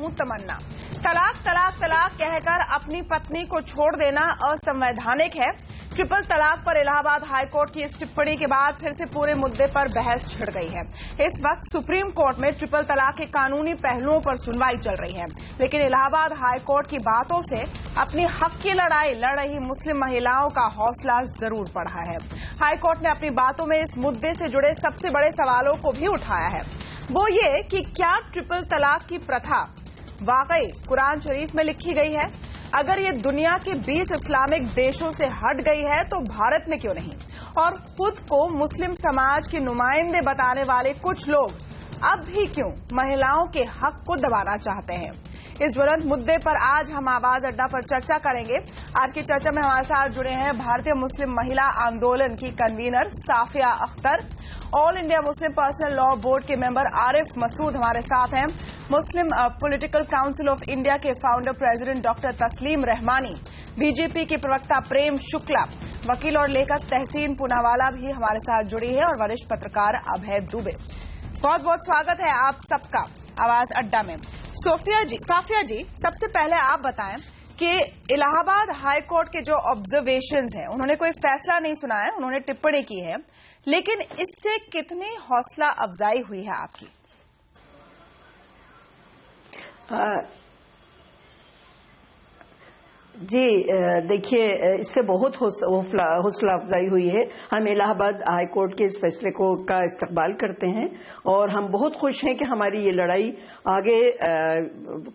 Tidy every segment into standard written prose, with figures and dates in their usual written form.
हूं तमन्ना। तलाक तलाक तलाक कहकर अपनी पत्नी को छोड़ देना असंवैधानिक है। ट्रिपल तलाक पर इलाहाबाद हाईकोर्ट की इस टिप्पणी के बाद फिर से पूरे मुद्दे पर बहस छिड़ गई है। इस वक्त सुप्रीम कोर्ट में ट्रिपल तलाक के कानूनी पहलुओं पर सुनवाई चल रही है, लेकिन इलाहाबाद हाईकोर्ट की बातों से अपनी हक की लड़ाई लड़ रही मुस्लिम महिलाओं का हौसला जरूर बढ़ा है। हाईकोर्ट ने अपनी बातों में इस मुद्दे से जुड़े सबसे बड़े सवालों को भी उठाया है, वो ये कि क्या ट्रिपल तलाक की प्रथा वाकई कुरान शरीफ में लिखी गई है? अगर ये दुनिया के 20 इस्लामिक देशों से हट गई है तो भारत में क्यों नहीं? और खुद को मुस्लिम समाज के नुमाइंदे बताने वाले कुछ लोग अब भी क्यों महिलाओं के हक को दबाना चाहते हैं? इस ज्वलंत मुद्दे पर आज हम आवाज अड्डा पर चर्चा करेंगे। आज की चर्चा में हमारे साथ जुड़े हैं भारतीय मुस्लिम महिला आंदोलन की convener Safia Akhtar, all India Muslim Personal Law board के मेंबर आरिफ मसूद हमारे साथ हैं, मुस्लिम पॉलिटिकल काउंसिल ऑफ इंडिया के फाउंडर प्रेसिडेंट डॉक्टर तस्लीम रहमानी, बीजेपी के प्रवक्ता प्रेम शुक्ला, वकील और लेखक तहसीन पूनावाला भी हमारे साथ जुड़ी है और वरिष्ठ पत्रकार अभय दुबे। बहुत बहुत स्वागत है आप सबका आवाज अड्डा में। साफिया जी, सबसे पहले आप बताएं कि इलाहाबाद हाई कोर्ट के जो ऑब्जर्वेशंस हैं, उन्होंने कोई फैसला नहीं सुनाया, उन्होंने टिप्पणी की है, लेकिन इससे कितनी हौसला अफजाई हुई है आपकी? जी देखिए, इससे बहुत हौसला अफजाई हुई है। हम इलाहाबाद हाई कोर्ट के इस फैसले का इस्तकबाल करते हैं और हम बहुत खुश हैं कि हमारी ये लड़ाई आगे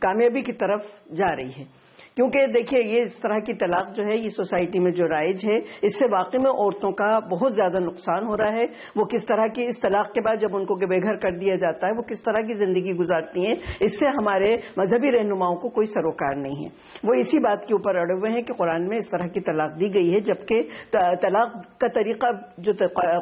कामयाबी की तरफ जा रही है, क्योंकि देखिए ये इस तरह की तलाक जो है ये सोसाइटी में जो राइज है, इससे वाकई में औरतों का बहुत ज्यादा नुकसान हो रहा है। वो किस तरह की इस तलाक के बाद जब उनको बेघर कर दिया जाता है वो किस तरह की जिंदगी गुजारती हैं, इससे हमारे मजहबी रहनुमाओं को कोई सरोकार नहीं है। वो इसी बात के ऊपर अड़े हुए हैं कि कुरान में इस तरह की तलाक दी गई है, जबकि तलाक का तरीका जो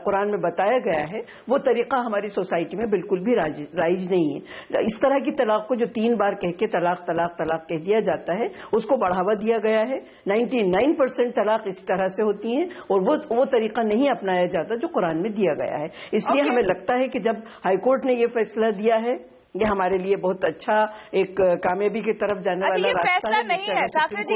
कुरान में बताया गया है वो तरीका हमारी सोसाइटी में बिल्कुल भी राइज नहीं है। इस तरह की तलाक को जो 3 बार कह के तलाक तलाक तलाक कह दिया जाता है उसको बढ़ावा दिया गया है। 99% तलाक इस तरह से होती हैं और वो तरीका नहीं अपनाया जाता जो कुरान में दिया गया है। इसलिए हमें लगता है कि जब हाईकोर्ट ने ये फैसला दिया है, ये हमारे लिए बहुत अच्छा एक कामयाबी की तरफ जाने वाला ये फैसला नहीं है साफिया जी,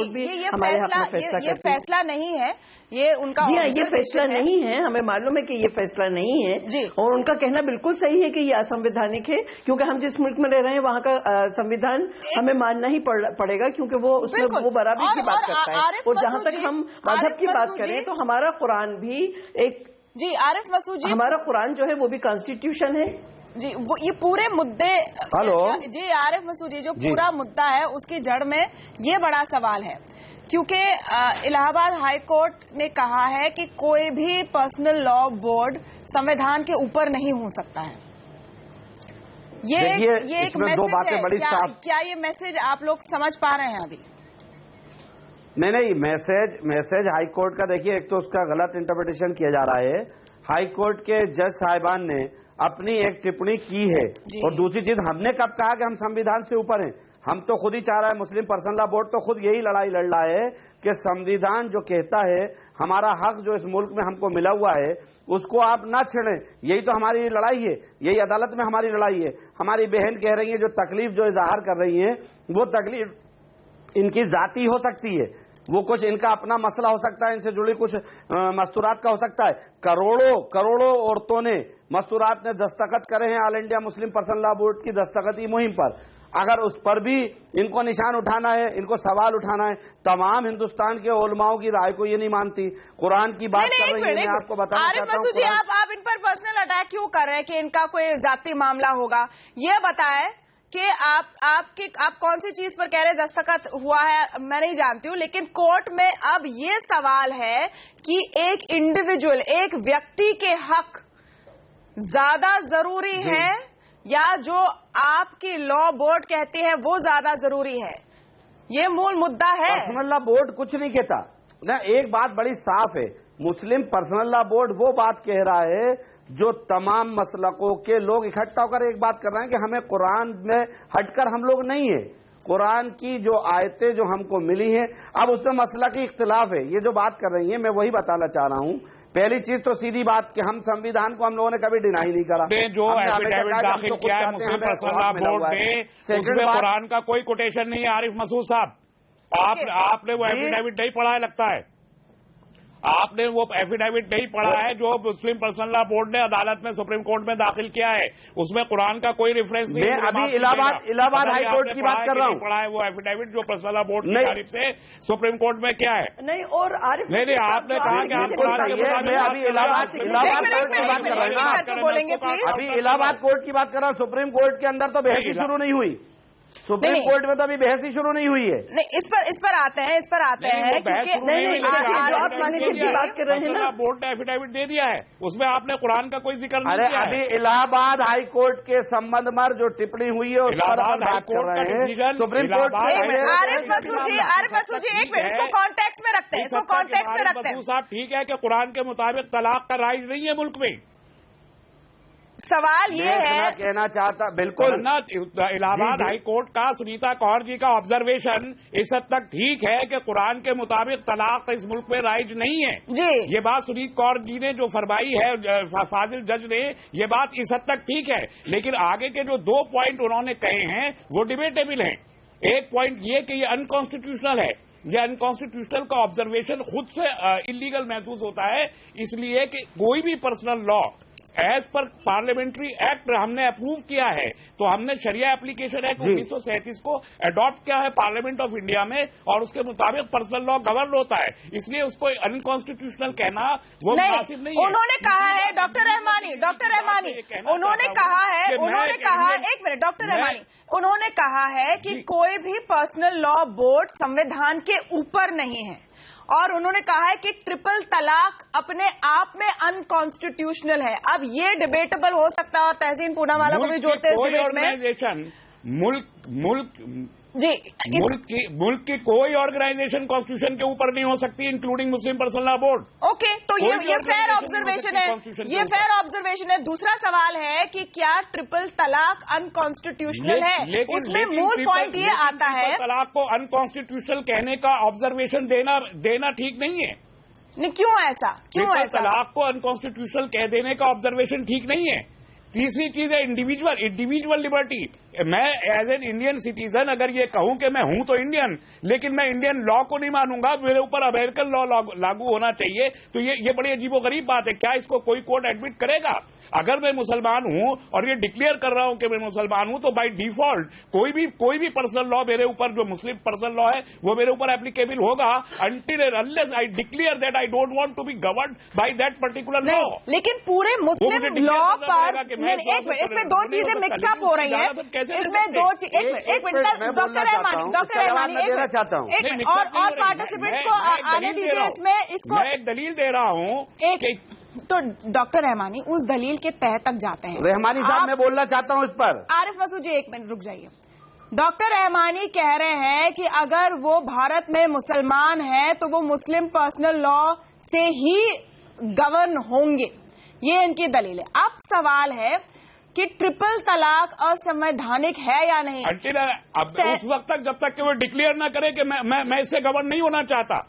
ये फैसला नहीं है, ये उनका जी हाँ, ये फैसला नहीं है। हमें मालूम है कि ये फैसला नहीं है जी। और उनका कहना बिल्कुल सही है कि ये असंवैधानिक है, क्योंकि हम जिस मुल्क में रह रहे हैं वहाँ का संविधान हमें मानना ही पड़ेगा, क्योंकि वो उसमें वो बराबरी की बात करता है। और जहाँ तक हम मजहब की बात करें तो हमारा कुरान भी एक जी आरिफ मसूद जी, हमारा कुरान जो है वो भी कॉन्स्टिट्यूशन है जी। वो ये पूरे मुद्दे, हेलो जी आरिफ मसूद जी, जो पूरा मुद्दा है उसकी जड़ में ये बड़ा सवाल है, क्योंकि इलाहाबाद हाई कोर्ट ने कहा है कि कोई भी पर्सनल लॉ बोर्ड संविधान के ऊपर नहीं हो सकता है। ये एक मैसेज दो बातें बड़ी साफ। क्या ये मैसेज आप लोग समझ पा रहे हैं अभी? नहीं, मैसेज हाई कोर्ट का देखिए, एक तो उसका गलत इंटरप्रिटेशन किया जा रहा है। हाई कोर्ट के जज साहिबान ने अपनी एक टिप्पणी की है, और दूसरी चीज, हमने कब कहा कि हम संविधान से ऊपर हैं? हम तो खुद ही चाह रहा है, मुस्लिम पर्सनल लॉ बोर्ड तो खुद यही लड़ाई लड़ रहा है कि संविधान जो कहता है हमारा हक जो इस मुल्क में हमको मिला हुआ है उसको आप ना छेड़ें। यही तो हमारी लड़ाई है, यही अदालत में हमारी लड़ाई है। हमारी बहन कह रही है, जो तकलीफ जो इजहार कर रही है वो तकलीफ इनकी जाती हो सकती है, वो कुछ इनका अपना मसला हो सकता है, इनसे जुड़ी कुछ मस्तूरात का हो सकता है। करोड़ों औरतों ने मस्तूरात ने दस्तखत करे हैं all India Muslim Personal Law board की दस्तखती मुहिम पर। अगर उस पर भी इनको निशान उठाना है, इनको सवाल उठाना है, तमाम हिंदुस्तान के उलमाओं की राय को ये नहीं मानती, कुरान की बात कर रही है। मैं आपको बताना चाहता हूं, जी आप इन पर पर्सनल अटैक क्यों कर रहे हैं कि इनका कोई जाती मामला होगा? ये बताएं कि आप कौन सी चीज पर कह रहे दस्तखत हुआ है, मैं नहीं जानती हूँ, लेकिन कोर्ट में अब ये सवाल है कि एक इंडिविजुअल, एक व्यक्ति के हक ज्यादा जरूरी है या जो आपकी लॉ बोर्ड कहती है वो ज्यादा जरूरी है? ये मूल मुद्दा है। पर्सनल लॉ बोर्ड कुछ नहीं कहता ना। एक बात बड़ी साफ है, मुस्लिम पर्सनल लॉ बोर्ड वो बात कह रहा है जो तमाम मसलकों के लोग इकट्ठा होकर एक बात कर रहे हैं कि हमें कुरान में हटकर हम लोग नहीं है। कुरान की जो आयतें जो हमको मिली हैं, अब उसमें मसला की इख्तिलाफ है। ये जो बात कर रही है मैं वही बताना चाह रहा हूँ। पहली चीज तो सीधी बात कि हम संविधान को हम लोगों ने कभी डिनाई नहीं करा। जो एफिडेविट दाखिल किया है मुस्लिम पर्सनल लॉ बोर्ड ने, उसमें कुरान का कोई कोटेशन नहीं है। आरिफ मसूद साहब, आपने वो एफिडेविट नहीं पढ़ा है लगता है, आपने वो एफिडेविट नहीं पढ़ा है जो मुस्लिम पर्सनल लॉ बोर्ड ने अदालत में सुप्रीम कोर्ट में दाखिल किया है। उसमें कुरान का कोई रेफरेंस नहीं है। अभी इलाहाबाद हाई कोर्ट की बात कर रहा हूँ। पढ़ा है वो एफिडेविट जो पर्सनल लॉ बोर्ड की तारीफ से सुप्रीम कोर्ट में क्या है? नहीं, और आरिफ नहीं, आपने कहा कि आप कुरान के मैं अभी इलाहाबाद कोर्ट की बात कर रहा हूँ। अभी इलाहाबाद कोर्ट की बात कर रहा हूँ। सुप्रीम कोर्ट के अंदर तो बहस ही शुरू नहीं हुई। सुप्रीम कोर्ट में तो अभी बहस ही शुरू नहीं हुई है। नहीं, इस पर आते हैं क्योंकि बात कर रहे हैं ना, बोर्ड ने एफिडेविट दे दिया है, उसमें आपने कुरान का कोई जिक्र नहीं किया है। अभी इलाहाबाद हाई कोर्ट के संबंध में जो टिप्पणी हुई है उस पर बात कर रहे हैं। सुप्रीम कोर्ट आरिफ मसूद जी एक मिनट, इसको कॉन्टेक्स्ट में रखते हैं, इसको कॉन्टेक्स्ट में रखते हैं। साहब ठीक है कि कुरान के मुताबिक तलाक का राइज नहीं है मुल्क में। सवाल ये है, कहना चाहता बिल्कुल इलाहाबाद हाई कोर्ट का सुनीता कौर जी का ऑब्जर्वेशन इस हद तक ठीक है कि कुरान के मुताबिक तलाक इस मुल्क में राइज नहीं है जी। ये बात सुनीता कौर जी ने जो फरमाई है, फाजिल जज ने, ये बात इस हद तक ठीक है। लेकिन आगे के जो 2 पॉइंट उन्होंने कहे हैं वो डिबेटेबल हैं। एक पॉइंट ये कि ये अनकॉन्स्टिट्यूशनल है। ये अनकॉन्स्टिट्यूशनल का ऑब्जर्वेशन खुद से इलीगल महसूस होता है, इसलिए कि कोई भी personal law as per parliamentary act हमने अप्रूव किया है, तो हमने शरिया एप्लीकेशन एक्ट 1937 को अडॉप्ट किया है पार्लियामेंट ऑफ इंडिया में, और उसके मुताबिक पर्सनल लॉ गवर्न होता है। इसलिए उसको अनकॉन्स्टिट्यूशनल कहना वो मुनासिब नहीं है। उन्होंने कहा है डॉक्टर रहमानी, उन्होंने कहा है, एक मिनट डॉक्टर रहमानी, उन्होंने कहा है कि कोई भी पर्सनल लॉ बोर्ड संविधान के ऊपर नहीं है, और उन्होंने कहा है कि ट्रिपल तलाक अपने आप में अनकॉन्स्टिट्यूशनल है। अब ये डिबेटेबल हो सकता है, तहसीन पूनावाला को भी जोड़ते हैं कोई ऑर्गेनाइजेशन मुल्क की कोई ऑर्गेनाइजेशन कॉन्स्टिट्यूशन के ऊपर नहीं हो सकती, इंक्लूडिंग मुस्लिम पर्सनल लॉ बोर्ड। ओके, तो ये फेयर ऑब्जर्वेशन है, ये फेयर ऑब्जर्वेशन है। दूसरा सवाल है कि क्या ट्रिपल तलाक अनकॉन्स्टिट्यूशनल है? उसमें मूल पॉइंट ये आता है, तलाक को अनकॉन्स्टिट्यूशनल कहने का ऑब्जर्वेशन देना ठीक नहीं है। नहीं, क्यों ऐसा? तलाक को अनकॉन्स्टिट्यूशनल कह देने का ऑब्जर्वेशन ठीक नहीं है। तीसरी चीज है इंडिविजुअल लिबर्टी। मैं एज एन इंडियन सिटीजन अगर ये कहूं कि मैं हूं तो इंडियन, लेकिन मैं इंडियन लॉ को नहीं मानूंगा, मेरे ऊपर अमेरिकन लॉ लागू होना चाहिए, तो ये बड़ी अजीबोगरीब बात है। क्या इसको कोई कोर्ट एडमिट करेगा? अगर मैं मुसलमान हूं और ये डिक्लेयर कर रहा हूं कि मैं मुसलमान हूं, तो बाय डिफॉल्ट कोई भी पर्सनल लॉ मेरे ऊपर, जो मुस्लिम पर्सनल लॉ है, वो मेरे ऊपर एप्लीकेबल होगा until and unless I declare that I don't want to be governed by that particular law. लेकिन पूरे मुस्लिम लॉ पर इसमें 2 चीजें मिक्सअप हो रही हैं। इसमें 2 एक मिनट डॉक्टर रहमानी एक मिनट और पार्टिसिपेंट्स को आने दीजिए इसमें। इसको मैं एक दलील दे रहा हूं तो डॉक्टर रहमानी उस दलील के तह तक जाते हैं। रहमानी साहब मैं बोलना चाहता हूं इस पर। आरिफ मसूद जी एक मिनट रुक जाइए। डॉक्टर रहमानी कह रहे हैं कि अगर वो भारत में मुसलमान है तो वो मुस्लिम पर्सनल लॉ से ही गवर्न होंगे, ये इनकी दलील है। अब सवाल है कि ट्रिपल तलाक असंवैधानिक है या नहीं। अब उस वक्त तक जब तक कि वो डिक्लेयर ना करे कि मैं इससे गवर्न नहीं होना चाहता,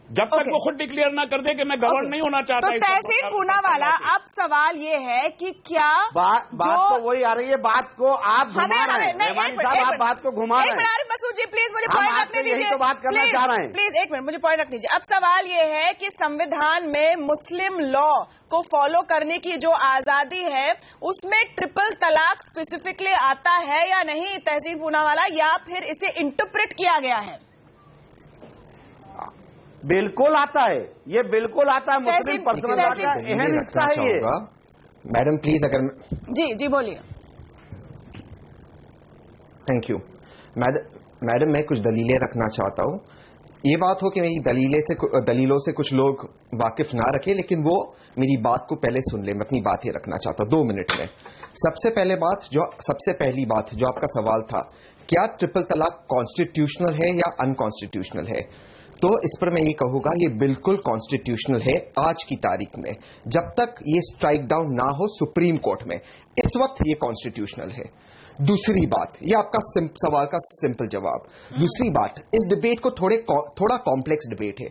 जब तक वो खुद डिक्लेयर ना कर दे कि मैं गवर्न नहीं होना चाहता। तो तहसीन पूनावाला, अब सवाल ये है कि क्या बात तो वही आ रही है, बात को आप घुमा रहे हैं, आप बात को घुमा रहे हैं। आरिफ मसूद जी प्लीज मुझे पॉइंट रखने दीजिए, तो बात करना चाह रहे हैं। प्लीज एक मिनट मुझे पॉइंट रखने दीजिए। अब सवाल ये है कि संविधान में मुस्लिम लॉ को फॉलो करने की जो आजादी है उसमें ट्रिपल तलाक स्पेसिफिकली आता है या नहीं तहसीन पूनावाला, या फिर इसे इंटरप्रेट किया गया है? बिल्कुल आता है, ये बिल्कुल आता है। मुस्लिम पर्सनल लॉ का अहम हिस्सा है ये। मैडम प्लीज अगर जी बोलिए। थैंक यू मैडम मैं कुछ दलीलें रखना चाहता हूं। ये बात हो कि मेरी दलीलों से कुछ लोग वाकिफ ना रखे, लेकिन वो मेरी बात को पहले सुन ले। मैं अपनी बात ही रखना चाहता हूं 2 मिनट में। सबसे पहली बात जो आपका सवाल था, क्या ट्रिपल तलाक कॉन्स्टिट्यूशनल है या अनकॉन्स्टिट्यूशनल है, तो इस पर मैं ये कहूंगा ये बिल्कुल कॉन्स्टिट्यूशनल है आज की तारीख में। जब तक ये स्ट्राइक डाउन ना हो सुप्रीम कोर्ट में, इस वक्त ये कॉन्स्टिट्यूशनल है। दूसरी बात, ये आपका सवाल का सिंपल जवाब। दूसरी बात, इस डिबेट को थोड़ा कॉम्प्लेक्स डिबेट है।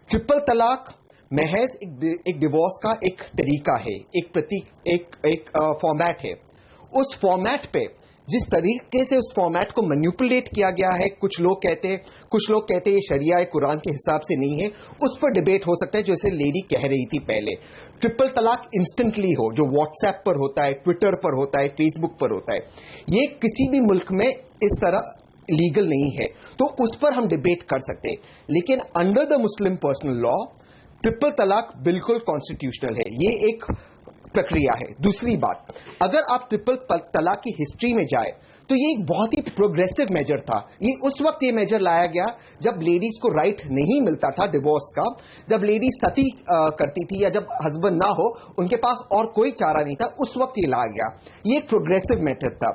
ट्रिपल तलाक महज एक डिवोर्स का एक तरीका है, एक फॉर्मेट है। उस फॉर्मेट पे जिस तरीके से उस फॉर्मेट को मैनिपुलेट किया गया है, कुछ लोग कहते हैं ये शरिया कुरान के हिसाब से नहीं है, उस पर डिबेट हो सकता है। जैसे लेडी कह रही थी पहले, ट्रिपल तलाक इंस्टेंटली हो, जो व्हाट्सएप पर होता है, ट्विटर पर होता है, फेसबुक पर होता है, ये किसी भी मुल्क में इस तरह लीगल नहीं है, तो उस पर हम डिबेट कर सकते हैं। लेकिन under the Muslim Personal law triple तलाक बिल्कुल कॉन्स्टिट्यूशनल है, ये एक प्रक्रिया है। दूसरी बात, अगर आप ट्रिपल तलाक की हिस्ट्री में जाए तो ये एक बहुत ही प्रोग्रेसिव मेजर था। ये उस वक्त ये मेजर लाया गया जब लेडीज को राइट नहीं मिलता था डिवोर्स का, जब लेडीज सती करती थी या जब हस्बैंड ना हो, उनके पास और कोई चारा नहीं था, उस वक्त ये लाया गया। ये एक प्रोग्रेसिव मेथड था।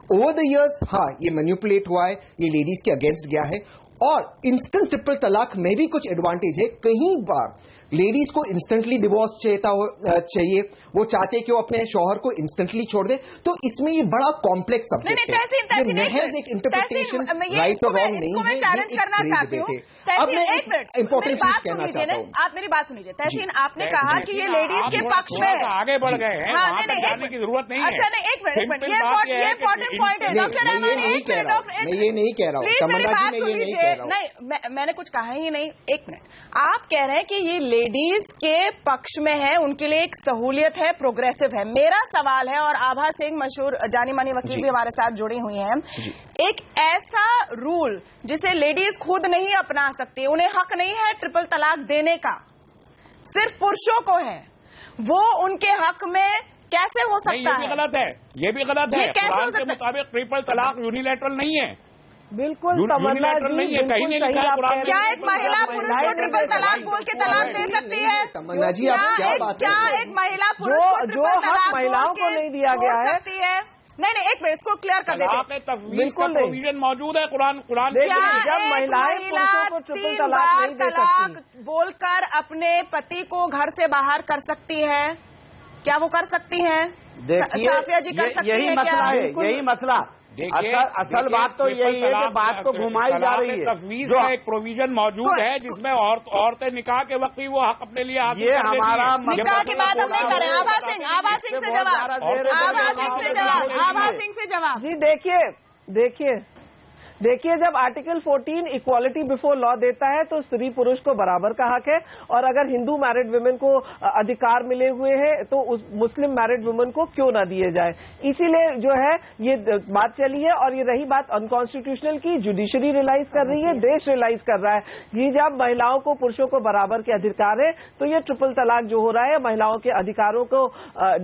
ओवर द इयर्स हाँ, ये मैनिपुलेट हुआ है, ये लेडीज के अगेंस्ट गया है। और इंस्टेंट ट्रिपल तलाक में भी कुछ एडवांटेज है। कई बार लेडीज को इंस्टेंटली डिवोर्स चाहिए, वो चाहते कि वो अपने शौहर को इंस्टेंटली छोड़ दे, तो इसमें ये बड़ा कॉम्प्लेक्स सब्जेक्ट है। ये महज एक इंटरप्रिटेशन राइट और रॉन्ग नहीं है, चैलेंज करना चाहती हूँ। अब मैं इंपॉर्टेंट चीज कहना चाहता हूँ। आप मेरी बात सुनिए तहसीन, आपने कहा कि ये लेडीज के पक्ष में है, आगे बढ़ गए हैं, वहां तक जाने की जरूरत नहीं है। अच्छा नहीं, एक मिनट, ये इम्पोर्टेंट पॉइंट है डॉक्टर मैं ये नहीं कह रहा हूँ, तमन्ना जी, मैं ये नहीं कह रहा हूँ। नहीं, मैंने कुछ कहा ही नहीं। एक मिनट, आप कह रहे हैं कि ये लेडीज के पक्ष में है, उनके लिए एक सहूलियत है, प्रोग्रेसिव है। मेरा सवाल है, और आभा सिंह मशहूर जानी मानी वकील भी हमारे साथ जुड़ी हुई हैं, एक ऐसा रूल जिसे लेडीज खुद नहीं अपना सकती, उन्हें हक नहीं है ट्रिपल तलाक देने का, सिर्फ पुरुषों को है, वो उनके हक में कैसे हो सकता है? ये भी गलत है, ये भी गलत है। कुरान के मुताबिक ट्रिपल तलाक यूनिलैटरल नहीं है, बिल्कुल तमन्ना जी, नहीं है, कहीं नहीं लिखा है कुरान में। क्या एक महिला पुरुष को ट्रिपल तलाक बोल के तलाक दे सकती है? तमन्ना जी, आप क्या बात क्या एक महिला पुरुष को ट्रिपल तलाक महिलाओं को नहीं दिया गया है? नहीं, एक मिनट, इसको क्लियर कर देते हैं। तफवीज का प्रोविजन मौजूद है कुरान जब महिलाएं पुरुषों को ट्रिपल तलाक नहीं दे सकती, बोलकर अपने पति को घर से बाहर कर सकती है, क्या वो कर सकती हैं? साफिया जी कर सकती यही है मसला क्या? है, यही मसला। असल बात तो यही है कि बात को घुमाई जा रही है। तफवीज का एक प्रोविजन मौजूद है जिसमें औरतें निकाह के वक्त ही वो हक अपने लिए हासिल ये कर लेती हैं। हमारा निकाह की बात हम नहीं करें। आभा सिंह से जवाब। जी देखिए, जब आर्टिकल 14 इक्वालिटी बिफोर लॉ देता है तो स्त्री पुरुष को बराबर का हक है, और अगर हिंदू मैरिड वुमेन को अधिकार मिले हुए हैं तो उस मुस्लिम मैरिड वुमेन को क्यों ना दिए जाए। इसीलिए जो है ये बात चली है। और ये रही बात अनकॉन्स्टिट्यूशनल की, जुडिशरी रियलाइज कर रही है, देश रियलाइज कर रहा है। ये जब महिलाओं को पुरुषों को बराबर के अधिकार है तो ये ट्रिपल तलाक जो हो रहा है महिलाओं के अधिकारों को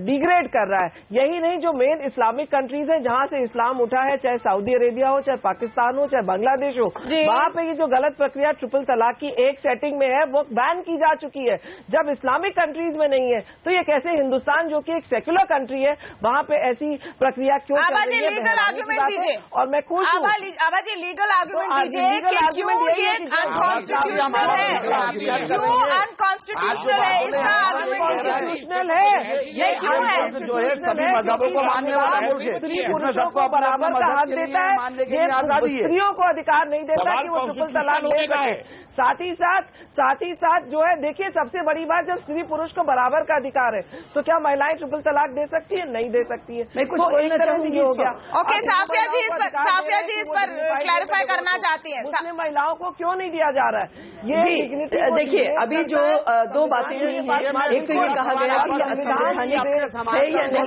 डिग्रेड कर रहा है। यही नहीं, जो मेन इस्लामिक कंट्रीज है जहां से इस्लाम उठा है, चाहे सऊदी अरेबिया हो, चाहे पाकिस्तान हो, चाहे बांग्लादेश हो, वहां पे ये जो गलत प्रक्रिया ट्रिपल तलाक की एक सेटिंग में है वो बैन की जा चुकी है। जब इस्लामिक कंट्रीज में नहीं है तो ये कैसे हिंदुस्तान जो कि एक सेक्युलर कंट्री है वहां पे ऐसी प्रक्रिया क्यों चल रही है? लीगल आर्गुमेंट दीजिए। और मैं खुश हूं। आभा जी लीगल आर्गुमेंट दीजिए कि क्यों ये अनकॉन्स्टिट्यूशनल है, क्यों अनकॉन्स्टिट्यूशनल है, इसका आर्गुमेंट कॉन्स्टिट्यूशनल है। ये क्यों है? जो है सभी मजहबों को मानने वाला मुल्क है, स्त्री पुरुषों को बराबर का हक देता है, स्त्रियों को अधिकार नहीं देता कि वो ट्रिपल तलाक दे सके। साथ ही साथ जो है, देखिए सबसे बड़ी बात, जब स्त्री पुरुष को बराबर का अधिकार है तो क्या महिलाएं ट्रिपल तलाक दे सकती है? नहीं दे सकती है। मैं कुछ तो एक तरह से ये हो गया। ओके, साफिया जी इस पर क्लैरिफाई करना चाहती है। मुस्लिम महिलाओं को क्यों नहीं दिया जा रहा है? ये देखिए, अभी जो दो बातें हुई हैं, एक तो ये कहा गया कि असंवैधानिक है या नहीं।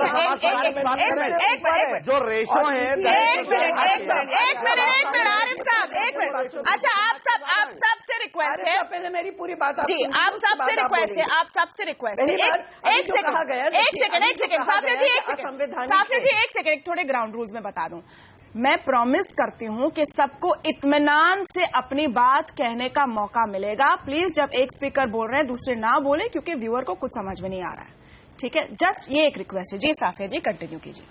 जो रेशो है, एक मिनट आरिफ साहब, एक मिनट। अच्छा, आप सबसे रिक्वेस्ट है, पहले मेरी पूरी बात जी, आप सबसे रिक्वेस्ट है, एक सेकंड साफिया जी एक सेकंड, थोड़े ग्राउंड रूल्स में बता दूं। मैं प्रॉमिस करती हूं कि सबको इत्मीनान से अपनी बात कहने का मौका मिलेगा। प्लीज, जब एक स्पीकर बोल रहे हैं दूसरे ना बोले, क्योंकि व्यूअर को कुछ समझ में नहीं आ रहा है। ठीक है, जस्ट ये एक रिक्वेस्ट है। जी साफिया जी कंटिन्यू कीजिए।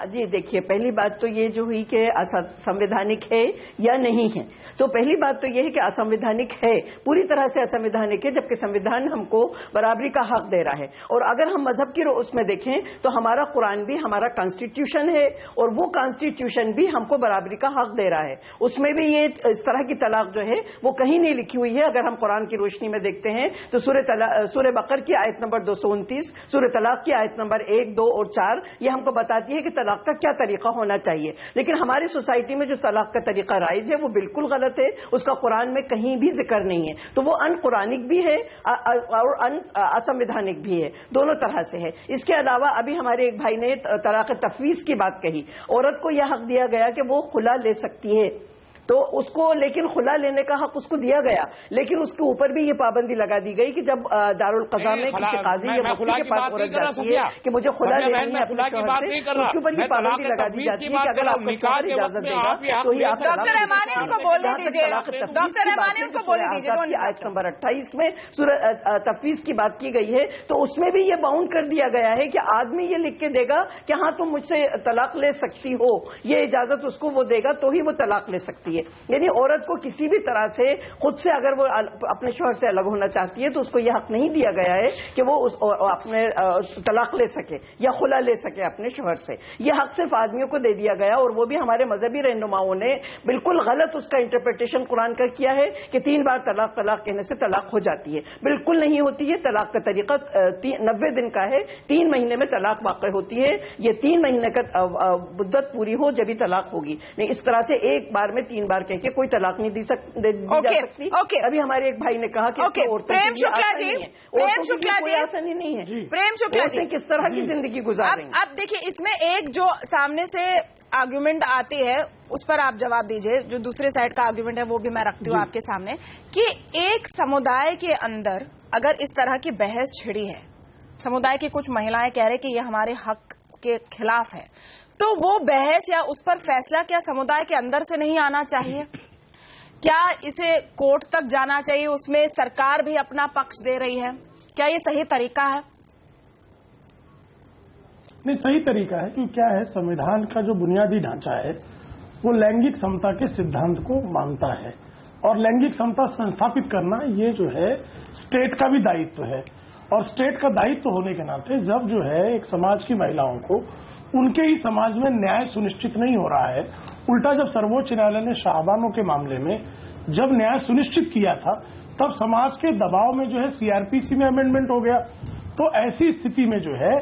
जी देखिए, पहली बात तो ये जो हुई कि असंवैधानिक है या नहीं है, तो पहली बात तो ये है कि असंवैधानिक है, पूरी तरह से असंवैधानिक है, जबकि संविधान हमको बराबरी का हक दे रहा है। और अगर हम मजहब की उसमें देखें तो हमारा कुरान भी हमारा कॉन्स्टिट्यूशन है और वो कॉन्स्टिट्यूशन भी हमको बराबरी का हक दे रहा है। उसमें भी ये इस तरह की तलाक जो है वो कहीं नहीं लिखी हुई है। अगर हम कुरान की रोशनी में देखते हैं तो सूरह बकर की आयत नंबर 229, सूरह तलाक की आयत नंबर 1, 2 और 4 ये हमको बताती है कि तलाक का क्या तरीका होना चाहिए। लेकिन हमारी सोसाइटी में जो तलाक का तरीका राइज है वो बिल्कुल गलत है, उसका कुरान में कहीं भी जिक्र नहीं है। तो वो अनकुरानिक भी है और असंवैधानिक भी है, दोनों तरह से है। इसके अलावा अभी हमारे एक भाई ने तलाक तफवीज की बात कही। औरत को यह हक दिया गया कि वो खुला ले सकती है, तो उसको लेकिन खुला लेने का हक उसको दिया गया, लेकिन उसके ऊपर भी ये पाबंदी लगा दी गई कि जब दारुल कज़ा में किसी काजी या मुफ्ती के पास औरत जाती है कि मुझे खुला लेनी है अपने शौहर से, तो उसके ऊपर ये पाबंदी लगा दी जाती है कि अगर आपका शौहर इजाजत देगा तो ही आप डॉक्टर रहमानी उनको बोलने दीजिए, डॉक्टर रहमानी उनको बोलने दीजिए। आयत नंबर 28 में सूरह तफवीज की बात की गई है, तो उसमें भी ये बाउंड कर दिया गया है कि आदमी ये लिख के देगा कि हाँ तुम मुझसे तलाक ले सकती हो, ये इजाजत उसको वो देगा तो ही वो तलाक ले सकती है। यानी औरत को किसी भी तरह से खुद से अगर वो अपने शौहर से अलग होना चाहती है तो उसको यह हक नहीं दिया गया है कि वो अपने तलाक ले सके या खुला ले सके अपने शौहर से। यह हक सिर्फ आदमियों को दे दिया गया, और वो भी हमारे मजहबी रहनुमाओं ने बिल्कुल गलत उसका इंटरप्रिटेशन कुरान का किया है कि 3 बार तलाक कहने से तलाक हो जाती है। बिल्कुल नहीं होती है। तलाक का तरीका 90 दिन का है, 3 महीने में तलाक वाक़ई होती है। ये 3 महीने का मुद्दत पूरी हो जब ही तलाक होगी, नहीं इस तरह से एक बार में 3 बार कह के कोई तलाक नहीं दी जा सकती। अभी हमारे एक भाई ने कहा कि प्रेम शुक्ला जी, प्रेम शुक्ला जी, आसानी नहीं है। प्रेम शुक्ला जी किस तरह की जिंदगी गुजार रही हैं? अब देखिए, इसमें एक जो सामने से आर्गुमेंट आती है उस पर आप जवाब दीजिए। जो दूसरे साइड का आर्गुमेंट है वो भी मैं रखती हूँ आपके सामने कि एक समुदाय के अंदर अगर इस तरह की बहस छिड़ी है, समुदाय की कुछ महिलाएं कह रहे कि ये हमारे हक के खिलाफ है, तो वो बहस या उस पर फैसला क्या समुदाय के अंदर से नहीं आना चाहिए? क्या इसे कोर्ट तक जाना चाहिए? उसमें सरकार भी अपना पक्ष दे रही है, क्या ये सही तरीका है? नहीं, सही तरीका है। क्योंकि क्या है, संविधान का जो बुनियादी ढांचा है वो लैंगिक समता के सिद्धांत को मानता है, और लैंगिक समता संस्थापित करना ये जो है स्टेट का भी दायित्व है। और स्टेट का दायित्व होने के नाते जब जो है एक समाज की महिलाओं को उनके ही समाज में न्याय सुनिश्चित नहीं हो रहा है, उल्टा जब सर्वोच्च न्यायालय ने शाहबानों के मामले में जब न्याय सुनिश्चित किया था तब समाज के दबाव में जो है सीआरपीसी में अमेंडमेंट हो गया। तो ऐसी स्थिति में जो है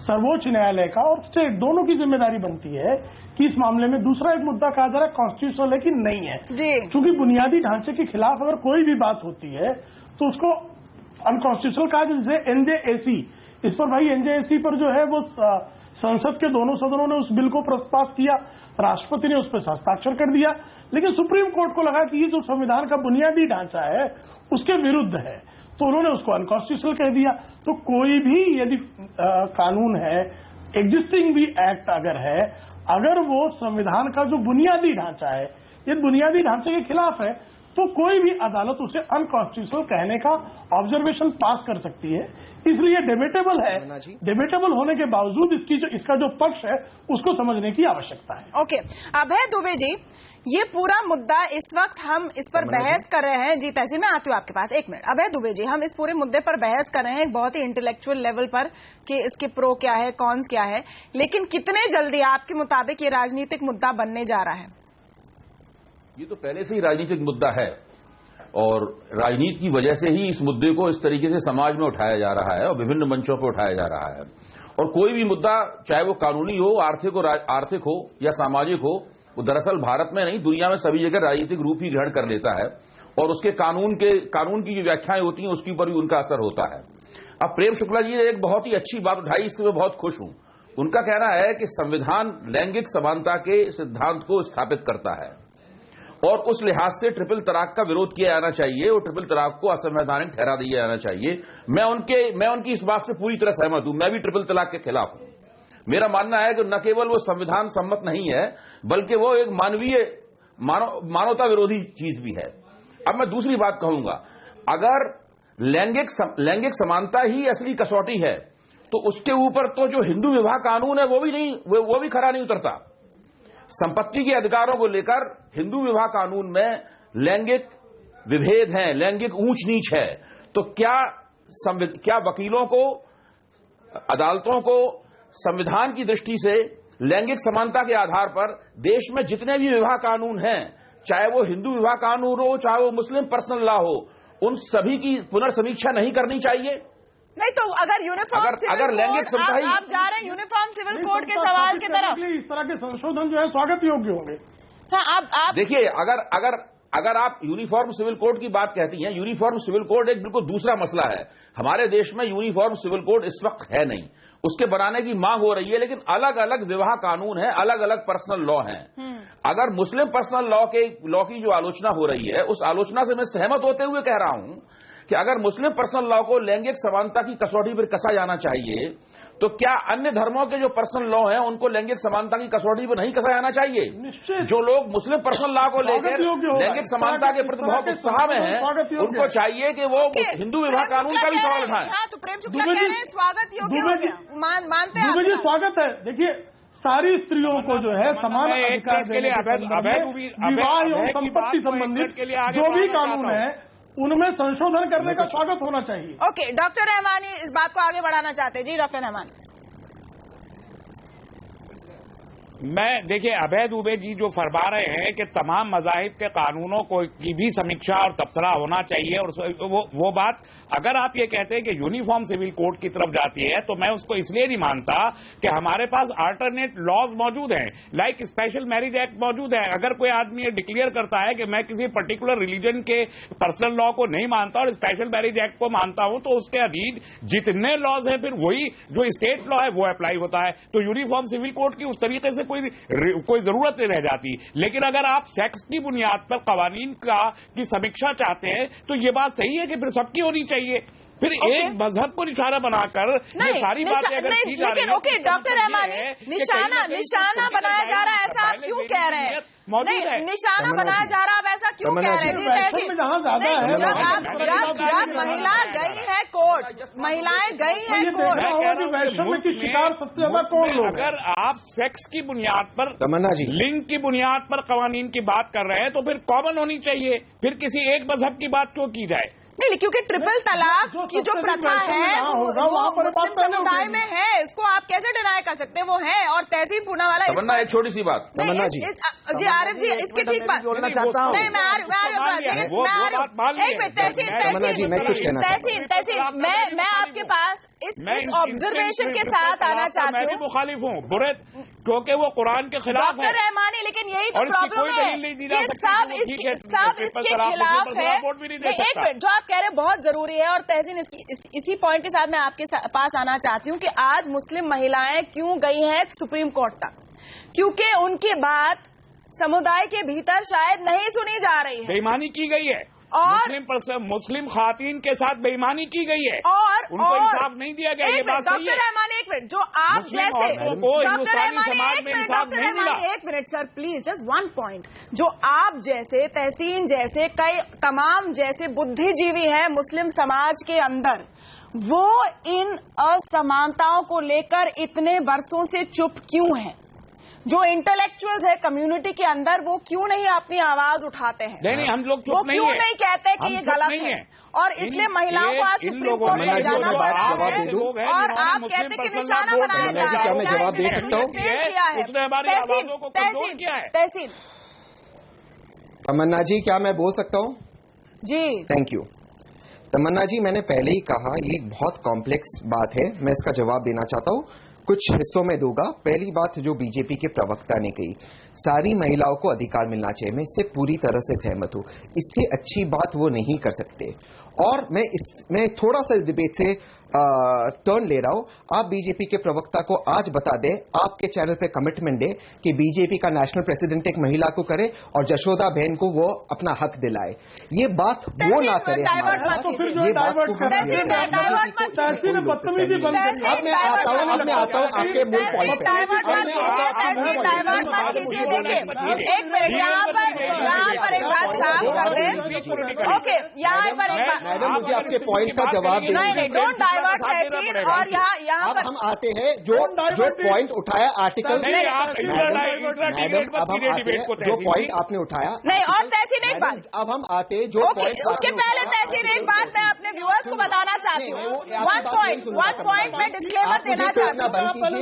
सर्वोच्च न्यायालय का और स्टेट दोनों की जिम्मेदारी बनती है कि इस मामले में दूसरा एक मुद्दा कहा जा रहा है कॉन्स्टिट्यूशनल है कि नहीं है। क्योंकि बुनियादी ढांचे के खिलाफ अगर कोई भी बात होती है तो उसको अनकॉन्स्टिट्यूशनल कहा, जैसे एनजेएसी, इस पर भाई एनजेएसी पर जो है वो संसद के दोनों सदनों ने उस बिल को पास किया, राष्ट्रपति ने उस पर हस्ताक्षर कर दिया, लेकिन सुप्रीम कोर्ट को लगा कि ये जो संविधान का बुनियादी ढांचा है उसके विरुद्ध है, तो उन्होंने उसको अनकॉन्स्टिट्यूशनल कह दिया। तो कोई भी यदि कानून है, एग्जिस्टिंग भी एक्ट अगर है, अगर वो संविधान का जो बुनियादी ढांचा है ये बुनियादी ढांचे के खिलाफ है, तो कोई भी अदालत उसे अनकॉन्स्टिट्यूशनल कहने का ऑब्जर्वेशन पास कर सकती है। इसलिए डिबेटेबल है, डिबेटेबल होने के बावजूद इसका जो पक्ष है उसको समझने की आवश्यकता है। ओके, अभय दुबे जी, ये पूरा मुद्दा इस वक्त हम इस पर बहस कर रहे हैं। जी तहसील, मैं आती हूँ आपके पास, 1 मिनट। अभय दुबे जी, हम इस पूरे मुद्दे पर बहस कर रहे हैं एक बहुत ही इंटेलेक्चुअल लेवल पर कि इसके प्रो क्या है, कॉन्स क्या है, लेकिन कितने जल्दी आपके मुताबिक ये राजनीतिक मुद्दा बनने जा रहा है? ये तो पहले से ही राजनीतिक मुद्दा है, और राजनीति की वजह से ही इस मुद्दे को इस तरीके से समाज में उठाया जा रहा है और विभिन्न मंचों पर उठाया जा रहा है। और कोई भी मुद्दा, चाहे वो कानूनी हो, आर्थिक हो या सामाजिक हो, वो दरअसल भारत में नहीं दुनिया में सभी जगह राजनीतिक रूप ही ग्रहण कर लेता है, और उसके कानून की जो व्याख्याएं होती हैं उसके ऊपर भी उनका असर होता है। अब प्रेम शुक्ला जी ने एक बहुत ही अच्छी बात उठाई, इससे मैं बहुत खुश हूं। उनका कहना है कि संविधान लैंगिक समानता के सिद्धांत को स्थापित करता है और उस लिहाज से ट्रिपल तलाक का विरोध किया जाना चाहिए और ट्रिपल तलाक को असंवैधानिक ठहरा दिया जाना चाहिए। मैं उनकी इस बात से पूरी तरह सहमत हूं। मैं भी ट्रिपल तलाक के खिलाफ हूं। मेरा मानना है कि न केवल वो संविधान सम्मत नहीं है, बल्कि वो एक मानवता विरोधी चीज भी है। अब मैं दूसरी बात कहूंगा, अगर लैंगिक समानता ही असली कसौटी है तो उसके ऊपर तो जो हिंदू विवाह कानून है वो भी खरा नहीं उतरता। संपत्ति के अधिकारों को लेकर हिंदू विवाह कानून में लैंगिक विभेद है, लैंगिक ऊंच नीच है, तो क्या वकीलों को, अदालतों को संविधान की दृष्टि से लैंगिक समानता के आधार पर देश में जितने भी विवाह कानून हैं, चाहे वो हिंदू विवाह कानून हो, चाहे वो मुस्लिम पर्सनल लॉ हो, उन सभी की पुनर्समीक्षा नहीं करनी चाहिए? नहीं तो अगर यूनिफॉर्म अगर लैंगिक समता आप जा रहे हैं यूनिफॉर्म सिविल कोड के सवाल की तरफ, इस तरह के संशोधन जो है स्वागत योग्य होंगे। हाँ, आप देखिए, अगर आप यूनिफॉर्म सिविल कोड की बात कहती हैं, यूनिफॉर्म सिविल कोड एक बिल्कुल दूसरा मसला है। हमारे देश में यूनिफॉर्म सिविल कोड इस वक्त है नहीं, उसके बनाने की मांग हो रही है, लेकिन अलग अलग विवाह कानून है, अलग अलग पर्सनल लॉ हैं। अगर मुस्लिम पर्सनल लॉ की जो आलोचना हो रही है, उस आलोचना से मैं सहमत होते हुए कह रहा हूं कि अगर मुस्लिम पर्सनल लॉ को लैंगिक समानता की कसौटी पर कसा जाना चाहिए, तो क्या अन्य धर्मों के जो पर्सनल लॉ हैं उनको लैंगिक समानता की कसौटी पर नहीं कसा जाना चाहिए? जो लोग मुस्लिम पर्सनल लॉ को लेकर लैंगिक समानता के प्रति बहुत उत्साह में हैं, उनको चाहिए कि वो हिंदू विवाह कानून का भी सवाल उठाएं। हाँ, तो प्रेम शुक्ला कह रहे हैं स्वागत योग्य मानते हैं। मुझे स्वागत है। देखिए, सारी स्त्रियों को जो है समान अधिकार देने के संबंध में विवाह एवं संपत्ति संबंधित जो भी कानून है उनमें संशोधन करने का स्वागत होना चाहिए। ओके, डॉक्टर रहमानी इस बात को आगे बढ़ाना चाहते हैं। जी डॉक्टर रहमानी। देखिए, अभय दुबे जी जो फरमा रहे हैं कि तमाम मज़ाहिब के कानूनों की भी समीक्षा और तबसरा होना चाहिए, और वो बात अगर आप ये कहते हैं कि यूनिफॉर्म सिविल कोड की तरफ जाती है, तो मैं उसको इसलिए नहीं मानता कि हमारे पास अल्टरनेट लॉज मौजूद हैं, लाइक स्पेशल मैरिज एक्ट मौजूद है। अगर कोई आदमी ये डिक्लेयर करता है कि मैं किसी पर्टिकुलर रिलीजन के पर्सनल लॉ को नहीं मानता और स्पेशल मैरिज एक्ट को मानता हूं, तो उसके अधीन जितने लॉज हैं फिर वही जो स्टेट लॉ है वो अप्लाई होता है। तो यूनिफॉर्म सिविल कोड की उस तरीके से कोई जरूरत नहीं रह जाती। लेकिन अगर आप सेक्स की बुनियाद पर कवानीन की समीक्षा चाहते हैं, तो ये बात सही है कि फिर सबकी होनी चाहिए। फिर एक मजहब को निशाना बनाकर ये सारी बातें अगर की जा रही है, ओके डॉक्टर रहमानी, निशाना बनाया जा रहा है, ऐसा आप क्यों कह रहे हैं? नहीं, निशाना बनाया जा रहा है, आप ऐसा क्यों कह रहे हैं? जब महिला गई है कोर्ट, महिलाएं गई है कोर्ट, की शिकार सबसे ज्यादा कौन लोग? अगर आप सेक्स की बुनियाद पर, लिंग की बुनियाद पर कवानीन की बात कर रहे हैं, तो फिर कॉमन होनी चाहिए। फिर किसी एक मजहब की बात क्यों की जाए? नहीं, क्योंकि ट्रिपल तलाक की जो प्रथा है वो मुस्लिम समुदाय में है, इसको आप कैसे डिनाई कर सकते हैं? वो है। और तहसीन पूनावाला, तमन्ना एक छोटी सी बात, तमन्ना जी, आरिफ जी इसकी ठीक बात बोलना चाहता हूँ। नहीं, मैं आ तहसीन, मैं आपके पास इस ऑब्जर्वेशन के साथ आना चाहती हूँ। मुखालिफ हूँ बुरे, क्योंकि वो कुरान के खिलाफ है। डॉक्टर रहमानी, लेकिन यही तो प्रॉब्लम है, ये सब इसके खिलाफ है। एक मिनट, जो आप कह रहे हैं बहुत जरूरी है, और तहसीन इसी पॉइंट के साथ मैं आपके पास आना चाहती हूँ कि आज मुस्लिम महिलाएं क्यों गई हैं सुप्रीम कोर्ट तक? क्योंकि उनकी बात समुदाय के भीतर शायद नहीं सुनी जा रही है, बेईमानी की गई है, और मुस्लिम खातीन के साथ बेईमानी की गई है, और उनको इंसाफ नहीं दिया गया। ये बात सही है। डॉक्टर रहमानी, एक मिनट, जो आप जैसे हिंदुस्तानी समाज में इंसाफ नहीं मिला। एक minute sir please, just one point. जो आप जैसे, तहसीन जैसे, कई तमाम जैसे बुद्धिजीवी हैं मुस्लिम समाज के अंदर, वो इन असमानताओं को लेकर इतने बरसों से चुप क्यों हैं? जो इंटेलेक्चुअल्स है कम्युनिटी के अंदर, वो क्यों नहीं अपनी आवाज उठाते हैं? नहीं, हम लोग चुप नहीं है। वो क्यों नहीं कहते कि ये गलत है? और इसलिए महिलाओं को आज सुप्रीम कोर्ट में जाना पड़ रहा है, और आप कहते कि निशाना बनाया जा रहा है। मैं जवाब दे सकता हूँ? उसने हमारी आवाजों को कमजोर किया है। तहसीन, तमन्ना जी, क्या मैं बोल सकता हूँ? जी थैंक यू। तमन्ना जी, मैंने पहले ही कहा ये बहुत कॉम्प्लेक्स बात है, मैं इसका जवाब देना चाहता हूँ, कुछ हिस्सों में दूंगा। पहली बात जो बीजेपी के प्रवक्ता ने कही, सारी महिलाओं को अधिकार मिलना चाहिए, मैं इससे पूरी तरह से सहमत हूं। इससे अच्छी बात वो नहीं कर सकते। और मैं थोड़ा सा डिबेट से टर्न ले रहा हूं। आप बीजेपी के प्रवक्ता को आज बता दें, आपके चैनल पे कमिटमेंट दे कि बीजेपी का नेशनल प्रेसिडेंट एक महिला को करे और जशोदा बहन को वो अपना हक दिलाए। ये बात वो ना करे हमारे साथ, ये बात को हम मैं आता हूँ आपके मूल पॉइंट पे। एक मिनट, यहाँ पर एक बात साफ कर दें। ओके, यहाँ पर एक बात, मैडम मुझे आपके पॉइंट का जवाब देना है। नहीं, डोंट डाइवर्ट तहसीन। और यहाँ पर हम आते हैं जो पॉइंट उठाया आर्टिकल, मैडम अब हम आते हैं जो पॉइंट आपने उठाया नहीं। और तहसीन एक बात, अब हम आते हैं जो पॉइंट, उसके पहले तहसीन एक बात मैं अपने व्यूअर्स को बताना चाहती हूँ। वन पॉइंट मैं डिस्क्लेमर देना चाहती हूँ।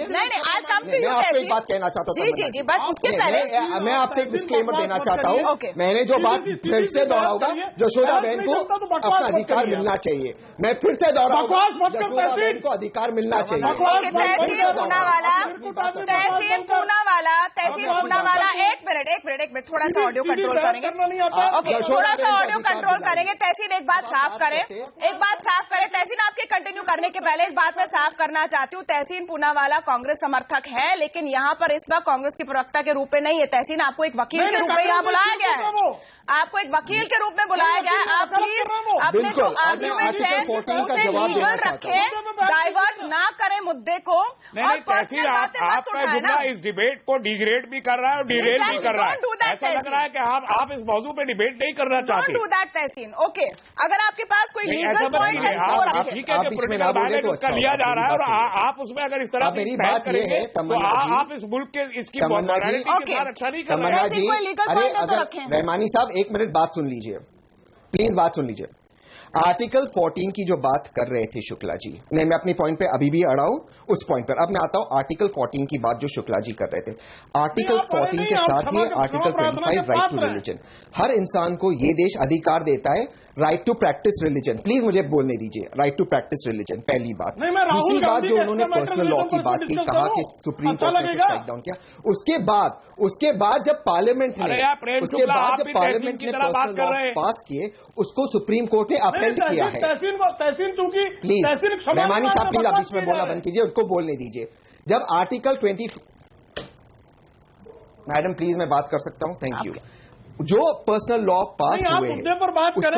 नहीं, आई कम टू यू। आपको एक बात कहना चाहता हूँ। जी, बस उसके पहले मैं आपसे एक डिस्क्लेमर देना चाहता हूँ। मैंने जो बात फिर से दोहराऊंगा, यशोदा बहन को अपना अधिकार मिलना चाहिए। मैं फिर से दोहराऊंगा, यशोदा बहन को अधिकार मिलना चाहिए। तहसीन पूनावाला, एक मिनट, थोड़ा सा ऑडियो कंट्रोल करेंगे। ओके, थोड़ा सा ऑडियो कंट्रोल करेंगे। तहसीन एक बात साफ करें, तहसीन आपके कंटिन्यू करने के पहले एक बात मैं साफ करना चाहती हूँ। तहसीन पूनावाला कांग्रेस समर्थक है, लेकिन यहाँ पर इस वक्त कांग्रेस की प्रवक्ता के रूप में नहीं है। तहसीन, आपको एक वकील के रूप में यहाँ बुलाया गया है, आपको एक वकील के रूप में बुलाया गया है। आप प्लीज अपने जो आर्ग्यूमेंट है उसे लीगल रखें, डाइवर्ट ना करें मुद्दे को। नहीं, तहसीन आपका जुमला इस डिबेट को डिग्रेड भी कर रहा है और डिरेल भी कर रहा है। ऐसा लग रहा है कि आप इस मौजू पे डिबेट नहीं करना चाहते। Do that Tehseen. ओके, अगर आपके पास कोई लीगल पॉइंट है ठीक है, पॉलिटिकल वायलेंस उसका लिया जा रहा है और आप उसमें अगर इस तरह मेरी बात करेंगे तो आप इस मुल्क के इसकी मॉरलिटी के साथ अच्छा नहीं कर रहे हैं। अरे अगर रहमानी साहब एक मिनट बात सुन लीजिए, प्लीज बात सुन लीजिए। आर्टिकल 14 की जो बात कर रहे थे शुक्ला जी, नहीं मैं अपनी पॉइंट पे अभी भी अड़ा हूं उस पॉइंट पर। अब मैं आता हूं आर्टिकल 14 की बात जो शुक्ला जी कर रहे थे। आर्टिकल 14 के साथ ही आर्टिकल 25 राइट टू रिलीजन, हर इंसान को ये देश अधिकार देता है right to practice religion. Please मुझे बोलने दीजिए, राइट टू प्रैक्टिस रिलीजन, पहली बात। दूसरी बात जो उन्होंने पर्सनल लॉ की बात की, कहा कि सुप्रीम कोर्ट ने स्ट्राइक डाउन किया, उसके बाद जब पार्लियामेंट ने पर्सनल लॉ पास किए उसको सुप्रीम कोर्ट ने अपेंड किया है। प्लीज रहमानी साहब प्लीज आप बीच में बोलना बंद कीजिए, उनको बोलने दीजिए। जब आर्टिकल 20, मैडम प्लीज मैं बात कर सकता हूं, थैंक यू। जो पर्सनल लॉ पास हुए हैं मुद्दे पर बात करें,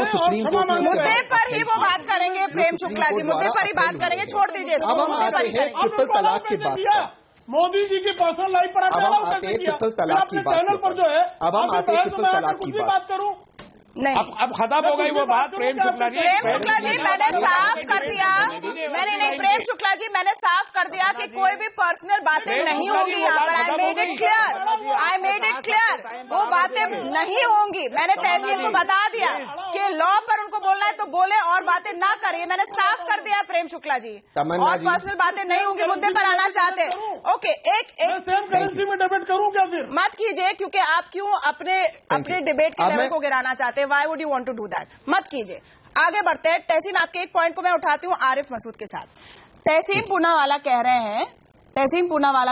मुद्दे पर ही वो बात करेंगे। प्रेम शुक्ला जी मुद्दे पर ही बात करेंगे, छोड़ दीजिए। अब हम आते हैं ट्रिपल तलाक की बात पर। मोदी जी की पर्सनल लाइफ पर अब हम आते हैं ट्रिपल तलाक की बात पर जो है, अब हम आते हैं ट्रिपल तलाक की बात करूं। नहीं, अब खत्म हो गई वो बात। प्रेम शुक्ला जी मैंने साफ कर दिया। नहीं, प्रेम शुक्ला जी मैंने साफ कर दिया कि कोई भी पर्सनल बातें नहीं होंगी यहाँ पर। आई मेड इट क्लियर, वो बातें नहीं होंगी। मैंने तहसीन को बता दिया कि लॉ पर उनको बोलना है तो बोले और बातें ना करिए। मैंने साफ कर दिया प्रेम शुक्ला जी, और पर्सनल बातें नहीं होंगी। मुद्दे पर आना चाहते हैं, ओके, एक करेंसी में डिबेट करूं क्या फिर? मत कीजिए, क्योंकि आप क्यों अपने डिबेट के लेवल को गिराना चाहते हैं। Why would you want to do that? मत कीजिए। आगे बढ़ते हैं। तहसीन, आपके एक पॉइंट को मैं उठाती हूँ आरिफ मसूद के साथ। तहसीन पूनावाला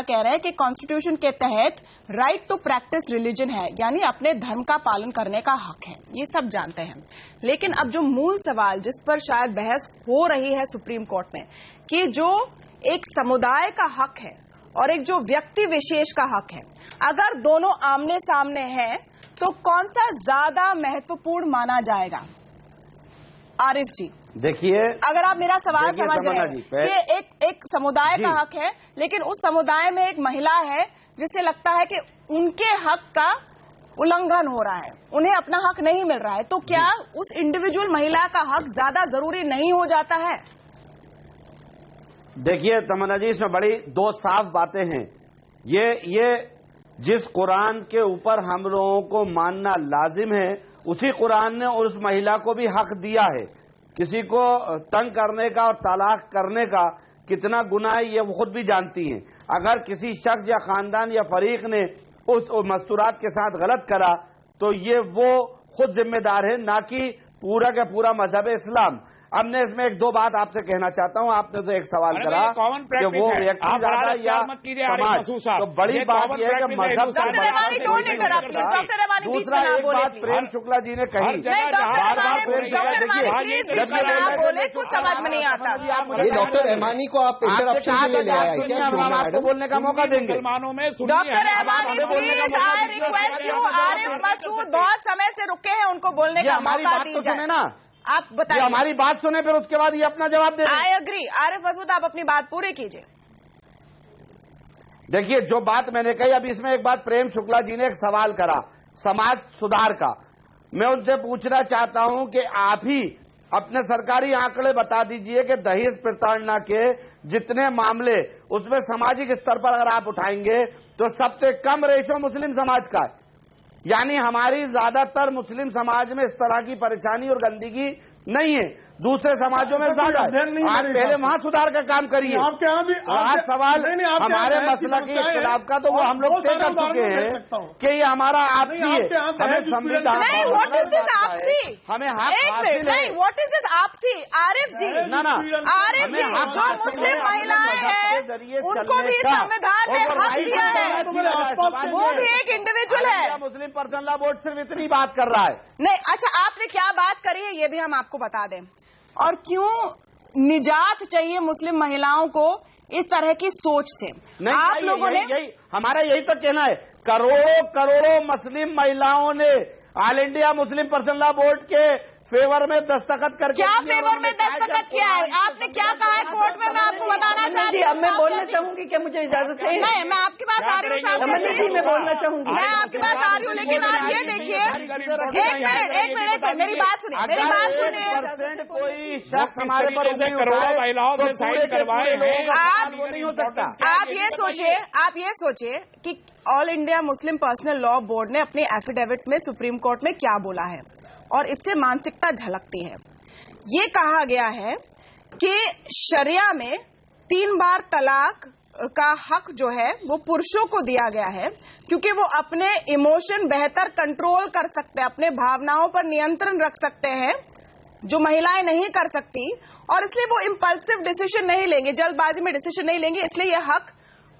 कह रहे हैं कि कॉन्स्टिट्यूशन के तहत राइट टू प्रैक्टिस रिलीजन है, यानी अपने धर्म का पालन करने का हक है। ये सब जानते हैं, लेकिन अब जो मूल सवाल जिस पर शायद बहस हो रही है सुप्रीम कोर्ट में, कि जो एक समुदाय का हक है और एक जो व्यक्ति विशेष का हक है, अगर दोनों आमने सामने हैं तो कौन सा ज्यादा महत्वपूर्ण माना जाएगा? आरिफ जी देखिए, अगर आप मेरा सवाल समझ रहे हैं कि एक समुदाय का हक है, लेकिन उस समुदाय में एक महिला है जिसे लगता है कि उनके हक का उल्लंघन हो रहा है, उन्हें अपना हक नहीं मिल रहा है, तो क्या उस इंडिविजुअल महिला का हक ज्यादा जरूरी नहीं हो जाता है? देखिए तमन्ना जी, इसमें बड़ी दो साफ बातें हैं। ये जिस कुरान के ऊपर हम लोगों को मानना लाजिम है, उसी कुरान ने उस महिला को भी हक दिया है। किसी को तंग करने का और तलाक करने का कितना गुनाह है ये वो खुद भी जानती हैं। अगर किसी शख्स या खानदान या फरीक ने उस मस्तूरात के साथ गलत करा तो ये वो खुद जिम्मेदार है, ना कि पूरा का पूरा मजहब इस्लाम। अब मैं इसमें एक दो बात आपसे कहना चाहता हूँ। आपने तो एक सवाल करा कि वो व्यक्ति ज्यादा या समाज, तो बड़ी बात यह है कि मजहब का दूसरा एक बात प्रेम शुक्ला जी ने कही, बार बार प्रेम शुक्ला कुछ समझ में नहीं आता। ये डॉक्टर रहमानी को आप इंटरप्शन के लिए ले आए क्या? हम आपको बोलने का मौका देंगे। मुसलमानों में doctor Rahmani please, I request you, Arif Masood बहुत समय से रुके हैं, उनको बोलने का मौका दीजिए ना। आप बताइए, हमारी बात सुने फिर उसके बाद ये अपना जवाब दे। I agree. आरिफ मसूद आप अपनी बात पूरी कीजिए। देखिए, जो बात मैंने कही, अब इसमें एक बात प्रेम शुक्ला जी ने एक सवाल करा समाज सुधार का। मैं उनसे पूछना चाहता हूं कि आप ही अपने सरकारी आंकड़े बता दीजिए कि दहेज प्रताड़ना के जितने मामले उसमें सामाजिक स्तर पर अगर आप उठाएंगे तो सबसे कम रेशो मुस्लिम समाज का है। यानी हमारी ज्यादातर मुस्लिम समाज में इस तरह की परेशानी और गंदगी नहीं है, दूसरे समाजों में ज्यादा। आप पहले वहां सुधार का काम करिए। आपके यहाँ भी आज सवाल हमारे मसला के खिलाफ का तो वो हम लोग तय कर चुके हैं कि ये हमारा आपसी है, हमें संविधान नहीं, व्हाट इज दिस आपसी? हमें हक एक मिनट, हासिल है। नहीं, व्हाट इज दिस आपसी? आरिफ जी, ना आरिफ जी, जो मुस्लिम महिलाएं हैं उनको भी संविधान ने हक दिया है, वो भी एक इंडिविजुअल है। मुस्लिम पर्सनल लॉ बोर्ड सिर्फ इतनी बात कर रहा है। नहीं, अच्छा, आपने क्या बात करी है ये भी हम आपको बता दें, और क्यों निजात चाहिए मुस्लिम महिलाओं को इस तरह की सोच से। आप लोगों ने हमारा यही तो कहना है, करोड़ों करोड़ों मुस्लिम महिलाओं ने all India Muslim Personal Law board के फेवर में दस्तखत करके क्या फेवर में दस्तखत किया है? आपने क्या कहा है कोर्ट में? मैं आपको बताना चाहती हूँ। अब मैं बोलना चाहूंगी, क्या मुझे इजाजत है? नहीं, मैं आपकी बात आ रही हूँ, मैं बोलना चाहूंगी, मैं आपकी बात आ रही हूँ, लेकिन आप ये देखिए, एक मिनट, मेरी बात सुनिए, मेरी बात सुनिए। कोई शख्स हमारे पर करोड़ों महिलाओं से साइन करवाए हैं, आप नहीं हो सकता। आप ये सोचिए कि all India Muslim Personal Law board ने अपने एफिडेविट में सुप्रीम कोर्ट में क्या बोला है, और इससे मानसिकता झलकती है। ये कहा गया है कि शरिया में 3 बार तलाक का हक जो है वो पुरुषों को दिया गया है, क्योंकि वो अपने इमोशन बेहतर कंट्रोल कर सकते हैं, अपने भावनाओं पर नियंत्रण रख सकते हैं, जो महिलाएं नहीं कर सकती, और इसलिए वो इम्पल्सिव डिसीजन नहीं लेंगे, जल्दबाजी में डिसीजन नहीं लेंगे, इसलिए यह हक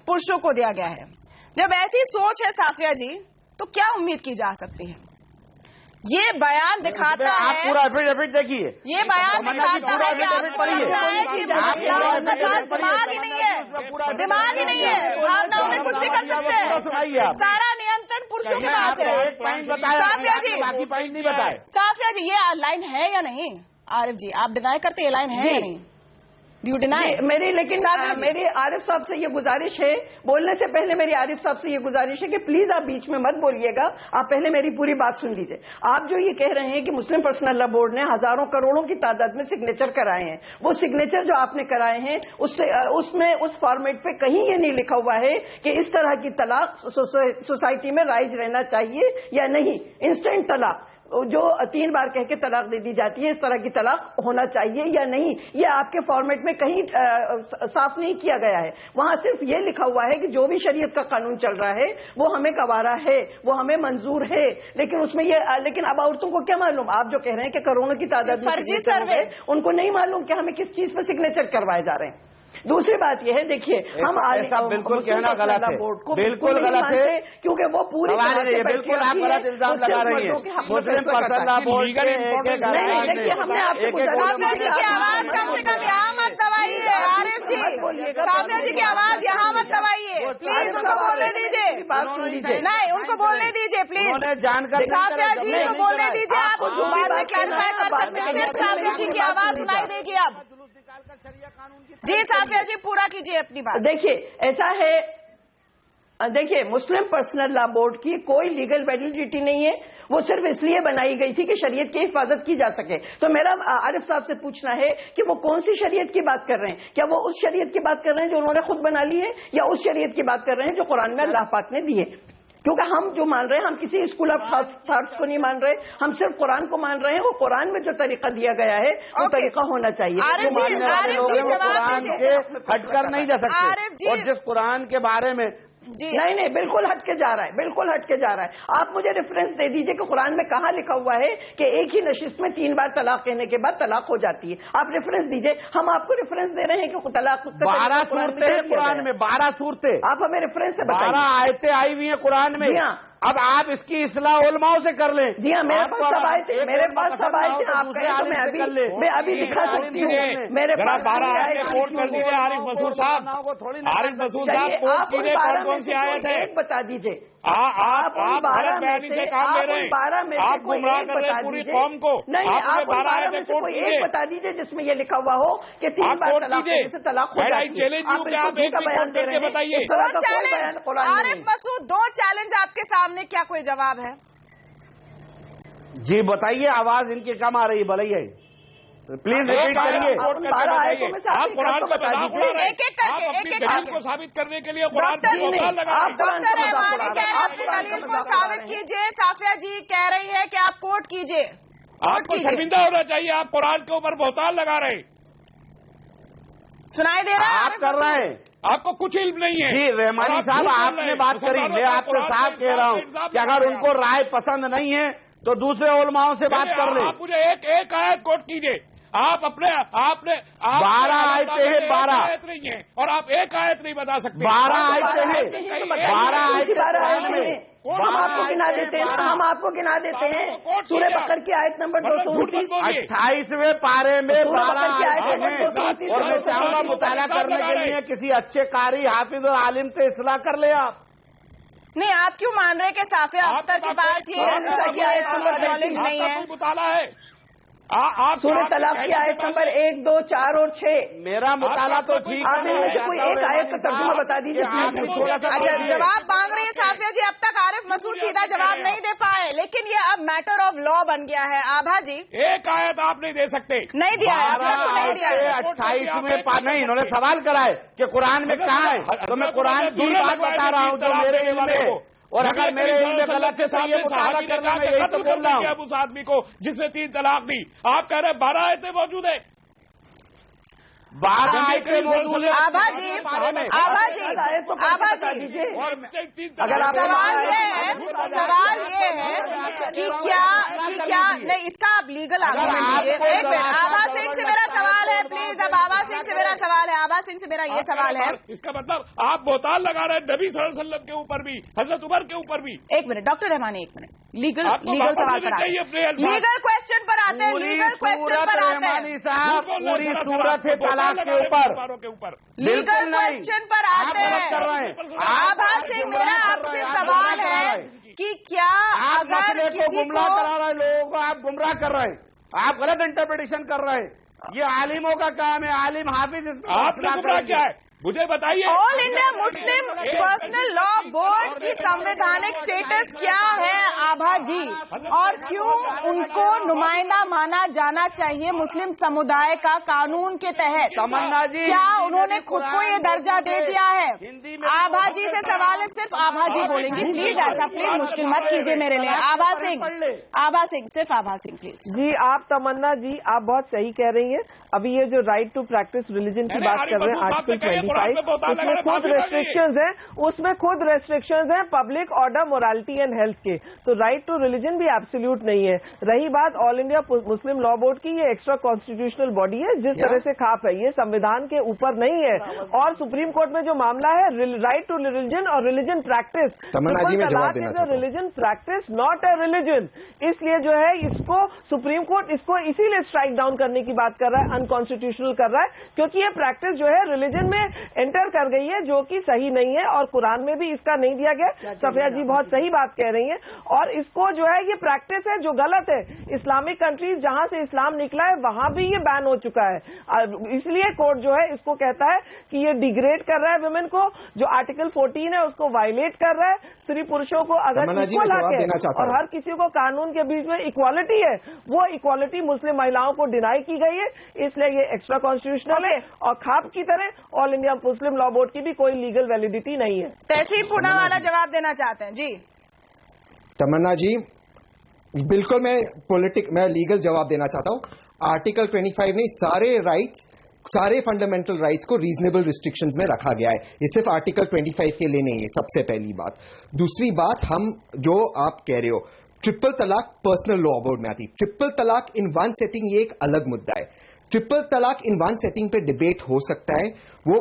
पुरुषों को दिया गया है। जब ऐसी सोच है साफिया जी, तो क्या उम्मीद की जा सकती है? ये बयान दिखाता है, आप पूरा एफिडेविट देखिए, ये बयान दिखाता है कि आपको लगता है कि भावनाओं के साथ दिमाग ही नहीं है, दिमाग ही नहीं है, भावनाओं में कुछ भी कर सकते हैं, सारा नियंत्रण पुरुषों के पास है। एक पॉइंट बताया, साफिया जी, बाकी पॉइंट नहीं बताए। साफिया जी, ये लाइन है या नहीं? आरिफ जी, आप डिनाई करते ये लाइन है या नहीं? मेरी आरिफ साहब से ये गुजारिश है, बोलने से पहले मेरी आरिफ साहब से ये गुजारिश है कि प्लीज आप बीच में मत बोलिएगा, आप पहले मेरी पूरी बात सुन लीजिए। आप जो ये कह रहे हैं कि मुस्लिम पर्सनल लॉ बोर्ड ने हजारों करोड़ों की तादाद में सिग्नेचर कराए हैं, वो सिग्नेचर जो आपने कराए हैं उसमें उस फॉर्मेट पे कहीं ये नहीं लिखा हुआ है कि इस तरह की तलाक सोसाइटी में राइज रहना चाहिए या नहीं। इंस्टेंट तलाक जो 3 बार कह के तलाक दे दी जाती है, इस तरह की तलाक होना चाहिए या नहीं, ये आपके फॉर्मेट में कहीं साफ नहीं किया गया है। वहां सिर्फ ये लिखा हुआ है कि जो भी शरीयत का कानून चल रहा है वो हमें गवारा है, वो हमें मंजूर है, लेकिन उसमें ये लेकिन अब औरतों को क्या मालूम? आप जो कह रहे हैं कि करोड़ों की तादाद में फर्जी सर्वे, उनको नहीं मालूम कि हमें किस चीज पर सिग्नेचर करवाए जा रहे हैं। दूसरी बात यह है, देखिए हम बिल्कुल कहना गलत है, बोर्ड को बिल्कुल गलत है, क्योंकि वो पूरी बिल्कुल आप गलत इल्जाम लगा रही है। मुस्लिम पर्सनल लॉ बोर्ड के देखिए, हमने आपको साफिया जी की आवाज कम से कम यहाँ मत दबाइए। आरिफ जी, साफिया जी की आवाज यहाँ मत दबाइए, प्लीज उनको बोलने दीजिए, नहीं उनको बोलने दीजिए प्लीज, जानकारी साफिया जी को बोलने दीजिए, आप बाद में क्लैरिफाई कर सकते हैं। साफिया जी की आवाज सुनाई देगी अब। जी साफिया जी, पूरा कीजिए अपनी बात। देखिए, ऐसा है, देखिए मुस्लिम पर्सनल लॉ बोर्ड की कोई लीगल वैलिडिटी नहीं है, वो सिर्फ इसलिए बनाई गई थी कि शरीयत की हिफाजत की जा सके। तो मेरा आरिफ साहब से पूछना है कि वो कौन सी शरीयत की बात कर रहे हैं? क्या वो उस शरीयत की बात कर रहे हैं जो उन्होंने खुद बना ली है, या उस शरीयत की बात कर रहे हैं जो कुरान में अल्लाह पाक ने दी है? क्योंकि हम जो मान रहे हैं, हम किसी स्कूल ऑफ थॉट्स को नहीं मान रहे, हम सिर्फ कुरान को मान रहे हैं। वो कुरान में जो तरीका दिया गया है वो तरीका होना चाहिए। कुरान के हटकर नहीं जा सकते, और जिस कुरान के बारे में नहीं बिल्कुल हटके जा रहा है, बिल्कुल हटके जा रहा है। आप मुझे रेफरेंस दे दीजिए कि कुरान में कहाँ लिखा हुआ है कि एक ही नशिस्त में 3 बार तलाक कहने के बाद तलाक हो जाती है। आप रेफरेंस दीजिए, हम आपको रेफरेंस दे रहे हैं कि तलाक 12 सूरतें हैं कुरान में, 12 सूरतें। आप हमें रेफरेंस से बताइए। 12 आयतें आई हुई हैं कुरान में। अब आप इसकी इस्लाह उलमाओं से कर लें। जी हाँ, मेरे पास सब आए थे, मेरे पास सब आए थे। आप कहें तो मैं अभी दिखा सकती हूँ। मेरे पास 12 आयतें कोट कर दीजिए आरिफ मसूद साहब। आरिफ मसूद साहब कोट कीजिए, कौन सी आयत है बता दीजिए। आप गलत बयानी से काम ले रहे हैं, आप गुमराह कर रहे हैं पूरी कौम को। नहीं, आप 12 आयतें कोट कीजिए, बता दीजिए जिसमें ये लिखा हुआ हो कि 3 बार तलाक हो जाती है। चैलेंज आप एक बयान करके बताइए। आरिफ मसूद, 2 चैलेंज आपके सामने, क्या कोई जवाब है? जी बताइए, आवाज इनकी कम आ रही है, भले प्लीज रिपीट करिए। आप कुरान को एक एक करके दलील को साबित करने के लिए कुरान को लगा डॉक्टर रहमानी कह रहे हैं अपनी दलील को साबित कीजिए। साफिया जी कह रही है कि आप कोर्ट कीजिए। आपको शर्मिंदा होना चाहिए, आप कुरान के ऊपर बोहतान लगा रहे। सुनाई दे रहा है? आप कर रहे हैं, आपको कुछ इल्म नहीं है। जी रहमानी साहब, आपने बात करी, मैं आपसे साफ कह रहा हूँ कि अगर उनको राय पसंद नहीं है तो दूसरे उलमाओं से बात कर ले। आप मुझे एक आयत कोट कीजिए। आप अपने आपने 12 आयतें हैं, 12 आयत नहीं है, और आप एक आयत नहीं बता सकते। 12 आयतें हैं, 12 आयतें हम आपको गिना देते हैं, हम आपको गिना देते हैं। सूरह बकर की आयत नंबर 229, 28वें पारे में 12 आयतें हैं। और मैं चाहूंगा मुताला करने के लिए किसी अच्छे कारी, हाफिज और आलिम से इस्लाह कर ले। आप नहीं, आप क्यों मान रहे कि साफिया अख्तर के पास ये नॉलेज नहीं है? मुताला है। आप सूरह तलाक की आयत नंबर 1, 2, 4 और 6। मेरा मुताला तो ठीक है, आप इनमें से कोई एक आयत का तर्जुमा बता दीजिए। अच्छा, जवाब मांग रही है साफिया जी। अब तक आरिफ मसूद सीधा जवाब नहीं दे पाए, लेकिन ये अब मैटर ऑफ लॉ बन गया है। आभा जी, एक आयत आप नहीं दे सकते। नहीं दिया है, अब तक तो नहीं दिया है। 28वें नहीं, इन्होंने सवाल करा है कि कुरान में कहाँ है, तो मैं कुरान की बात बता रहा हूँ जो मेरे इल्म में, और अगर मेरे इल्म में गलत है तो ये मुताला करना, मैं यही तो बोल रहा हूँ। उस आदमी को जिसने 3 तलाक दी, आप कह रहे हैं 12 आयतें मौजूद है। 12 आयतें मौजूद है। आभा जी, अगर आप सवाल ये है कि क्या नहीं, इसका आप लीगल आर्गुमेंट दीजिए। एक मिनट, आभा सिंह से मेरा सवाल है, प्लीज। अब आभा सिंह से मेरा सवाल है, आभा सिंह से मेरा ये सवाल है। इसका मतलब आप बोहतान लगा रहे हैं नबी सल्लल्लाहु अलैहि वसल्लम के ऊपर भी, हजरत उमर के ऊपर भी। एक मिनट डॉक्टर रहमानी, एक मिनट, लीगल सवाल पर आते हैं, लीगल क्वेश्चन पर आते हैं, लीगल क्वेश्चन पर आते हैं साहब। पूरी सूरत है तलाक के ऊपर, लीगल क्वेश्चन पर आते हैं। आभा सिंह, मेरा आपसे सवाल है कि क्या अगर किसी को गुमराह करा रहे हैं, लोगों को आप गुमराह कर रहे हैं, आप गलत इंटरप्रिटेशन कर रहे हैं। ये आलिमों का काम है, आलिम हाफिज। आपने गुमराह क्या है मुझे बताइए। All India Muslim Personal Law board की संवैधानिक स्टेटस क्या है आभा जी, और क्यों उनको नुमाइंदा माना जाना चाहिए मुस्लिम समुदाय का कानून के तहत? तमन्ना जी, क्या उन्होंने खुद को ये दर्जा दे दिया है? आभा जी से सवाल है, सिर्फ आभा जी बोलेंगी, प्लीज ऐसा प्लीज मुश्किल मत कीजिए मेरे लिए। आभा सिंह, सिर्फ आभा सिंह प्लीज। जी, आप तमन्ना जी, आप बहुत सही कह रही हैं। अभी ये जो राइट टू प्रैक्टिस रिलीजन की बात कर रहे हैं, आर्टिकल 25, उसमें खुद रेस्ट्रिक्शंस हैं, उसमें खुद रेस्ट्रिक्शंस हैं public order, morality and health के। तो राइट टू रिलीजन भी एब्सोल्यूट नहीं है। रही बात ऑल इंडिया मुस्लिम लॉ बोर्ड की, ये एक्स्ट्रा कॉन्स्टिट्यूशनल बॉडी है, जिस तरह से खाप है, ये संविधान के ऊपर नहीं है। और सुप्रीम कोर्ट में जो मामला है राइट टू रिलीजन और religion practice, religion practice not a religion, इसलिए जो है इसको सुप्रीम कोर्ट इसको इसीलिए स्ट्राइक डाउन करने की बात कर रहा है, अनकॉन्स्टिट्यूशनल कर रहा है, क्योंकि ये प्रैक्टिस जो है रिलीजन में एंटर कर गई है, जो कि सही नहीं है, और कुरान में भी इसका नहीं दिया गया। सफिया जी बहुत सही बात कह रही हैं, और इसको जो है ये प्रैक्टिस है जो गलत है। इस्लामिक कंट्रीज जहां से इस्लाम निकला है वहां भी ये बैन हो चुका है, इसलिए कोर्ट जो है इसको कहता है कि ये डिग्रेड कर रहा है वुमेन को, जो आर्टिकल 14 है उसको वायलेट कर रहा है। स्त्री पुरुषों को अगर इक्वल हक है और हर किसी को कानून के बीच में इक्वालिटी है, वो इक्वालिटी मुस्लिम महिलाओं को डिनाई की गई है, इसलिए ये एक्स्ट्रा कॉन्स्टिट्यूशनल है, और खाप की तरह ऑल इंडिया मुस्लिम लॉ बोर्ड की भी कोई लीगल वैलिडिटी नहीं है। तहसीन पूनावाला जवाब देना चाहते हैं। जी तमन्ना जी, बिल्कुल मैं लीगल जवाब देना चाहता हूं। आर्टिकल 25 ने सारे फंडामेंटल राइट्स को रीजनेबल रिस्ट्रिक्शंस में रखा गया है। ये सिर्फ आर्टिकल 25 के लिए नहीं है, सबसे पहली बात। दूसरी बात, हम जो आप कह रहे हो ट्रिपल तलाक पर्सनल लॉ बोर्ड में आती, ट्रिपल तलाक इन वन सेटिंग ये एक अलग मुद्दा है। ट्रिपल तलाक इन वन सेटिंग पे डिबेट हो सकता है, वो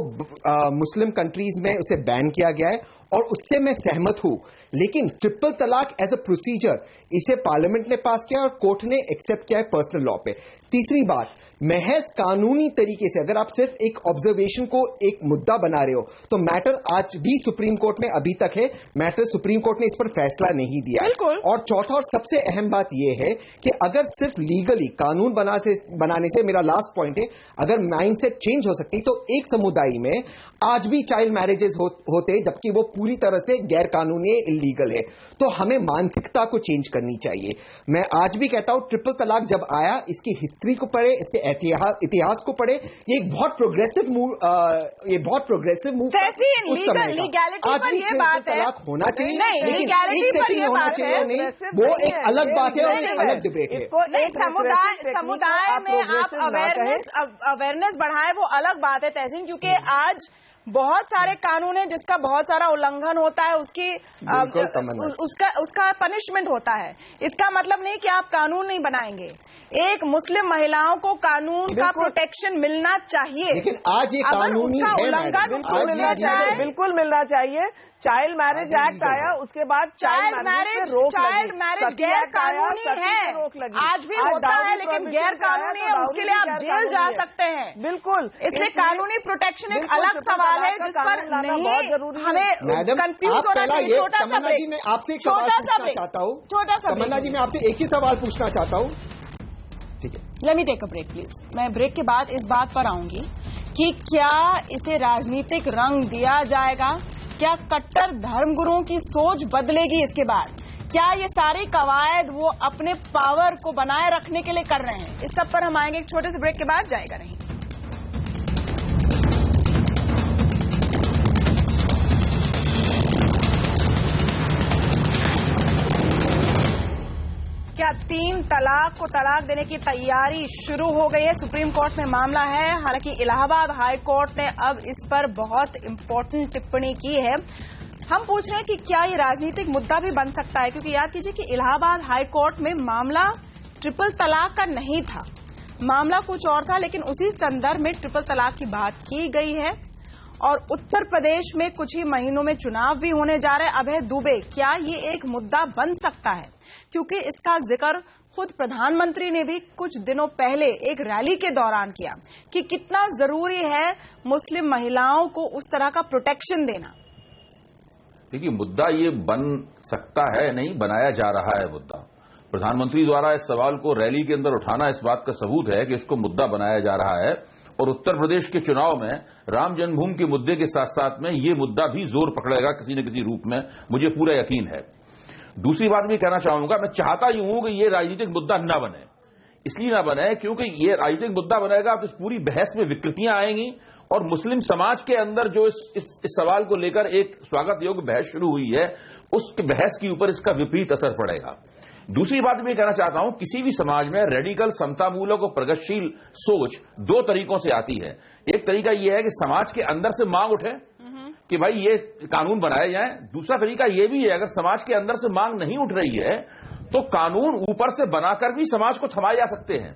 मुस्लिम कंट्रीज में उसे बैन किया गया है और उससे मैं सहमत हूं, लेकिन ट्रिपल तलाक एज अ प्रोसीजर इसे पार्लियामेंट ने पास किया और कोर्ट ने एक्सेप्ट किया है पर्सनल लॉ पे। तीसरी बात, महज कानूनी तरीके से अगर आप सिर्फ एक ऑब्जर्वेशन को एक मुद्दा बना रहे हो तो मैटर आज भी सुप्रीम कोर्ट में अभी तक है, मैटर सुप्रीम कोर्ट ने इस पर फैसला नहीं दिया। और चौथा और सबसे अहम बात यह है कि अगर सिर्फ लीगली कानून बनाने से मेरा लास्ट पॉइंट है, अगर माइंडसेट चेंज हो सकती तो एक समुदाय में आज भी चाइल्ड मैरिजेस होते जबकि वो पूरी तरह से गैर कानूनी इलीगल है। तो हमें मानसिकता को चेंज करनी चाहिए। मैं आज भी कहता हूं ट्रिपल तलाक जब आया इसकी हिस्ट्री को पढ़े, इसके इतिहास को पढ़े, ये एक बहुत प्रोग्रेसिव मूव लीगैलिटी पर ये बात है होना चाहिए नहीं, लेकिन एक सेकंड होना चाहिए नहीं, वो एक अलग बात है और एक अलग डिबेट है। समुदाय में आप अवेयरनेस बढ़ाएं वो अलग बात है तहसीन, क्योंकि आज बहुत सारे कानून है जिसका बहुत सारा उल्लंघन होता है, उसका पनिशमेंट होता है। इसका मतलब नहीं कि आप कानून नहीं बनाएंगे, एक मुस्लिम महिलाओं को कानून का प्रोटेक्शन मिलना चाहिए, लेकिन आज ये कानूनी है, बिल्कुल मिलना चाहिए। चाइल्ड मैरिज एक्ट आया, उसके बाद चाइल्ड मैरिज गैर कानूनी है, आज भी होता है लेकिन गैर कानूनी है, उसके लिए आप जेल जा सकते हैं। बिल्कुल, इसलिए कानूनी प्रोटेक्शन एक अलग सवाल है जिस पर नहीं हमें कंफ्यूज होना चाहिए। तमन्ना जी मैं आपसे एक सवाल पूछना चाहता हूँ, तमन्ना जी मैं आपसे एक ही सवाल पूछना चाहता हूँ, ठीक है? Let me take a break please. मैं ब्रेक के बाद इस बात पर आऊंगी कि क्या इसे राजनीतिक रंग दिया जाएगा, क्या कट्टर धर्मगुरुओं की सोच बदलेगी इसके बाद, क्या ये सारी कवायद वो अपने पावर को बनाए रखने के लिए कर रहे हैं, इस सब पर हम आएंगे एक छोटे से ब्रेक के बाद। जाएगा नहीं। क्या 3 तलाक को तलाक देने की तैयारी शुरू हो गई है? सुप्रीम कोर्ट में मामला है, हालांकि इलाहाबाद हाई कोर्ट ने अब इस पर बहुत इंपॉर्टेंट टिप्पणी की है। हम पूछ रहे हैं कि क्या ये राजनीतिक मुद्दा भी बन सकता है, क्योंकि याद कीजिए कि इलाहाबाद हाई कोर्ट में मामला ट्रिपल तलाक का नहीं था, मामला कुछ और था, लेकिन उसी संदर्भ में ट्रिपल तलाक की बात की गई है। और उत्तर प्रदेश में कुछ ही महीनों में चुनाव भी होने जा रहे हैं। अभय दुबे, क्या ये एक मुद्दा बन सकता है? क्योंकि इसका जिक्र खुद प्रधानमंत्री ने भी कुछ दिनों पहले एक रैली के दौरान किया कि कितना जरूरी है मुस्लिम महिलाओं को उस तरह का प्रोटेक्शन देना। देखिए, मुद्दा ये बन सकता है, नहीं बनाया जा रहा है मुद्दा। प्रधानमंत्री द्वारा इस सवाल को रैली के अंदर उठाना इस बात का सबूत है कि इसको मुद्दा बनाया जा रहा है। और उत्तर प्रदेश के चुनाव में राम जन्मभूमि के मुद्दे के साथ साथ में ये मुद्दा भी जोर पकड़ेगा किसी न किसी रूप में, मुझे पूरा यकीन है। दूसरी बात भी कहना चाहूंगा, मैं चाहता यूं हूं कि ये राजनीतिक मुद्दा न बने, इसलिए ना बने क्योंकि ये राजनीतिक मुद्दा बनेगा तो इस पूरी बहस में विकृतियां आएंगी और मुस्लिम समाज के अंदर जो इस सवाल को लेकर एक स्वागत योग्य बहस शुरू हुई है, उस बहस के ऊपर इसका विपरीत असर पड़ेगा। दूसरी बात मैं कहना चाहता हूं, किसी भी समाज में रेडिकल समतामूलक और प्रगतिशील सोच 2 तरीकों से आती है। एक तरीका यह है कि समाज के अंदर से मांग उठे कि भाई ये कानून बनाए जाएं। दूसरा तरीका यह भी है, अगर समाज के अंदर से मांग नहीं उठ रही है तो कानून ऊपर से बनाकर भी समाज को थमाए जा सकते हैं।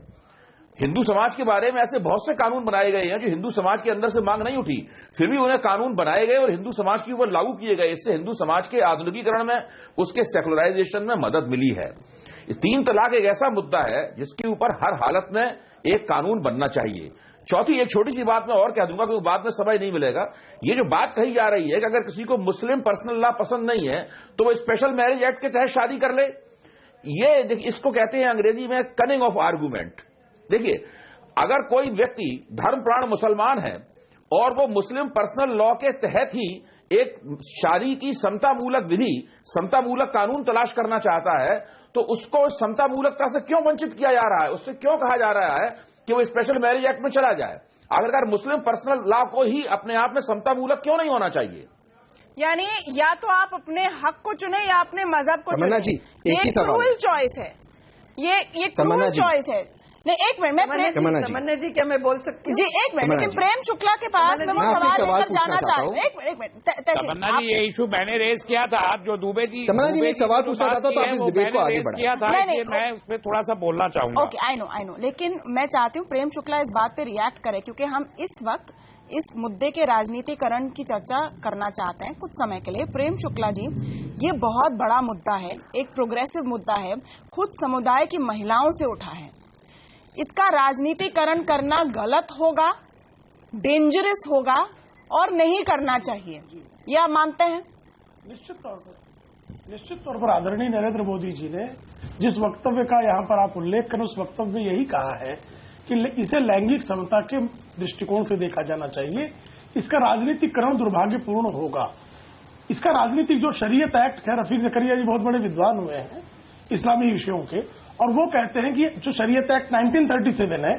हिंदू समाज के बारे में ऐसे बहुत से कानून बनाए गए हैं जो हिंदू समाज के अंदर से मांग नहीं उठी, फिर भी उन्हें कानून बनाए गए और हिंदू समाज के ऊपर लागू किए गए। इससे हिंदू समाज के आधुनिकीकरण में, उसके सेकुलराइजेशन में मदद मिली है। 3 तलाक एक ऐसा मुद्दा है जिसके ऊपर हर हालत में एक कानून बनना चाहिए। चौथी एक छोटी सी बात मैं और कह दूंगा क्योंकि बाद में समय नहीं मिलेगा। ये जो बात कही जा रही है कि अगर किसी को मुस्लिम पर्सनल लॉ पसंद नहीं है तो वो स्पेशल मैरिज एक्ट के तहत शादी कर ले, ये इसको कहते हैं अंग्रेजी में कनिंग ऑफ आर्गूमेंट। देखिए, अगर कोई व्यक्ति धर्मप्राण मुसलमान है और वो मुस्लिम पर्सनल लॉ के तहत ही एक शादी की समतामूलक विधि, समतामूलक कानून तलाश करना चाहता है, तो उसको समतामूलकता से क्यों वंचित किया जा रहा है? उससे क्यों कहा जा रहा है कि वो स्पेशल मैरिज एक्ट में चला जाए? आखिरकार मुस्लिम पर्सनल लॉ को ही अपने आप में समतामूलक क्यों नहीं होना चाहिए? यानी या तो आप अपने हक को चुने या अपने मजहब को चुने। ये क्रूअल चॉइस है, ये क्रूअल चॉइस है। नहीं, एक मिनट, मैं तमन्ना जी क्या मैं बोल सकती हूँ? जी एक मिनट, लेकिन प्रेम शुक्ला के पास मैं वो सवाल लेकर जाना चाहता हूँ। एक मिनट, तमन्ना जी, ये इशू मैंने रेज किया था, आप जो दुबे जी, तमन्ना जी एक सवाल पूछना चाहता तो आप इस डिबेट को आगे बढ़ाएं। नहीं, मैं उस पर थोड़ा सा बोलना चाहूंगा। ओके, आई नो, लेकिन मैं चाहती हूँ प्रेम शुक्ला इस बात पे रिएक्ट करे, क्योंकि हम इस वक्त इस मुद्दे के राजनीतिकरण की चर्चा करना चाहते हैं कुछ समय के लिए। प्रेम शुक्ला जी, ये बहुत बड़ा मुद्दा है, एक प्रोग्रेसिव मुद्दा है, खुद समुदाय की महिलाओं से उठा है। इसका राजनीतिकरण करना गलत होगा, डेंजरस होगा और नहीं करना चाहिए, ये आप मानते हैं? निश्चित तौर पर आदरणीय नरेंद्र मोदी जी ने जिस वक्तव्य का यहाँ पर आप उल्लेख करें उस वक्तव्य में यही कहा है कि इसे लैंगिक समता के दृष्टिकोण से देखा जाना चाहिए। इसका राजनीतिकरण दुर्भाग्यपूर्ण होगा। इसका राजनीतिक जो शरीयत एक्ट है, रफीक ज़करिया जी बहुत बड़े विद्वान हुए हैं इस्लामी विषयों के, और वो कहते हैं कि जो शरीयत एक्ट 1937 है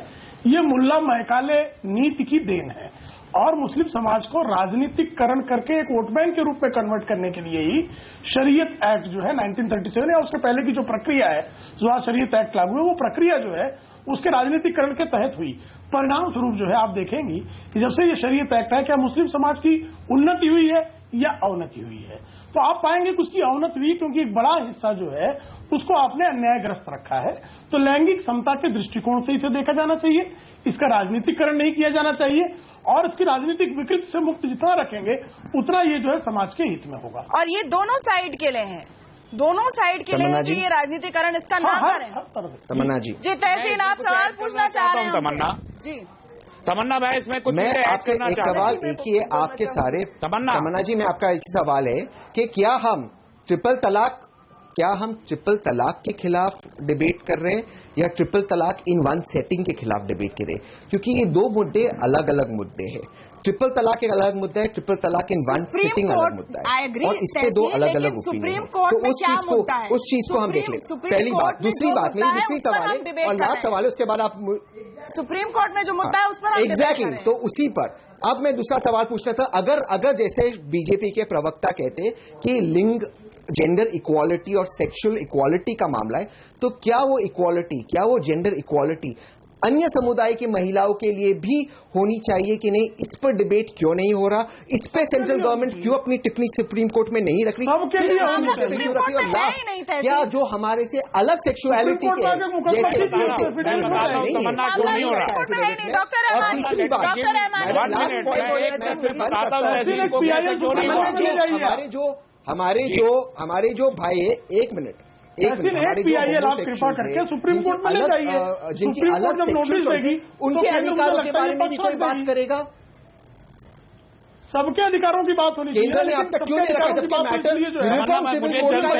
ये मुल्ला महकाले नीति की देन है और मुस्लिम समाज को राजनीतिकरण करके एक वोट बैंक के रूप में कन्वर्ट करने के लिए ही शरीयत एक्ट जो है 1937 या उसके पहले की जो प्रक्रिया है जो आज शरीयत एक्ट लागू है वो प्रक्रिया जो है उसके राजनीतिकरण के तहत हुई। परिणाम स्वरूप जो है आप देखेंगी कि जब से ये शरीयत एक्ट है क्या मुस्लिम समाज की उन्नति हुई है या अवनति हुई है, तो आप पाएंगे कि उसकी अवनति हुई क्योंकि एक बड़ा हिस्सा जो है उसको आपने अन्यायग्रस्त रखा है। तो लैंगिक समता के दृष्टिकोण से इसे देखा जाना चाहिए, इसका राजनीतिकरण नहीं किया जाना चाहिए और इसकी राजनीतिक विकृति से मुक्त जितना रखेंगे उतना ये जो है समाज के हित में होगा। और ये दोनों साइड के लिए है, दोनों साइड के लिए कि ये राजनीतिकरण इसका ना करें। तमन्ना जी तहसीन आप सवाल पूछना चाह रहे हैं? तमन्ना जी, तमन्ना भाई इसमें कुछ मैं आपसे एक सवाल एक ही है आपके सारे तमन्ना जी, मैं आपका एक ही सवाल है कि क्या हम ट्रिपल तलाक के खिलाफ डिबेट कर रहे हैं या ट्रिपल तलाक इन वन सेटिंग के खिलाफ डिबेट कर रहे हैं, क्योंकि ये दो मुद्दे अलग अलग मुद्दे हैं। ट्रिपल तलाक एक अलग मुद्दा है, ट्रिपल तलाक इन वन सिटिंग अलग मुद्दा है और इस पे दो अलग अलग ओपिनियन है। तो उस चीज को हम देख लें। पहली बात। दूसरी बात, मेरी दूसरी सवाल है और लास्ट सवाल है, उसके बाद आप सुप्रीम कोर्ट में जो मुद्दा है उस पर एग्जैक्टली तो उसी पर अब मैं दूसरा सवाल पूछना था। अगर जैसे बीजेपी के प्रवक्ता कहते कि लिंग जेंडर इक्वालिटी और सेक्सुअल इक्वालिटी का मामला है, तो क्या वो जेंडर इक्वालिटी अन्य समुदाय की महिलाओं के लिए भी होनी चाहिए कि नहीं? इस पर डिबेट क्यों नहीं हो रहा? इस पे सेंट्रल गवर्नमेंट क्यों अपनी टिप्पणी सुप्रीम कोर्ट में नहीं रख रही? और लास्ट, क्या जो हमारे से अलग सेक्सुअलिटी के हमारे जो भाई है, एक मिनट कृपा करके सुप्रीम कोर्ट में ले जाइए। जिनकी अलग सेक्सुअल चॉइस उनके अधिकारों के बारे में भी कोई बात करेगा? सबके अधिकारों की बात होनी चाहिए। केंद्र ने अब तक क्यों नहीं रखा जबकि मैटर यूनिफॉर्म सिविल कोड का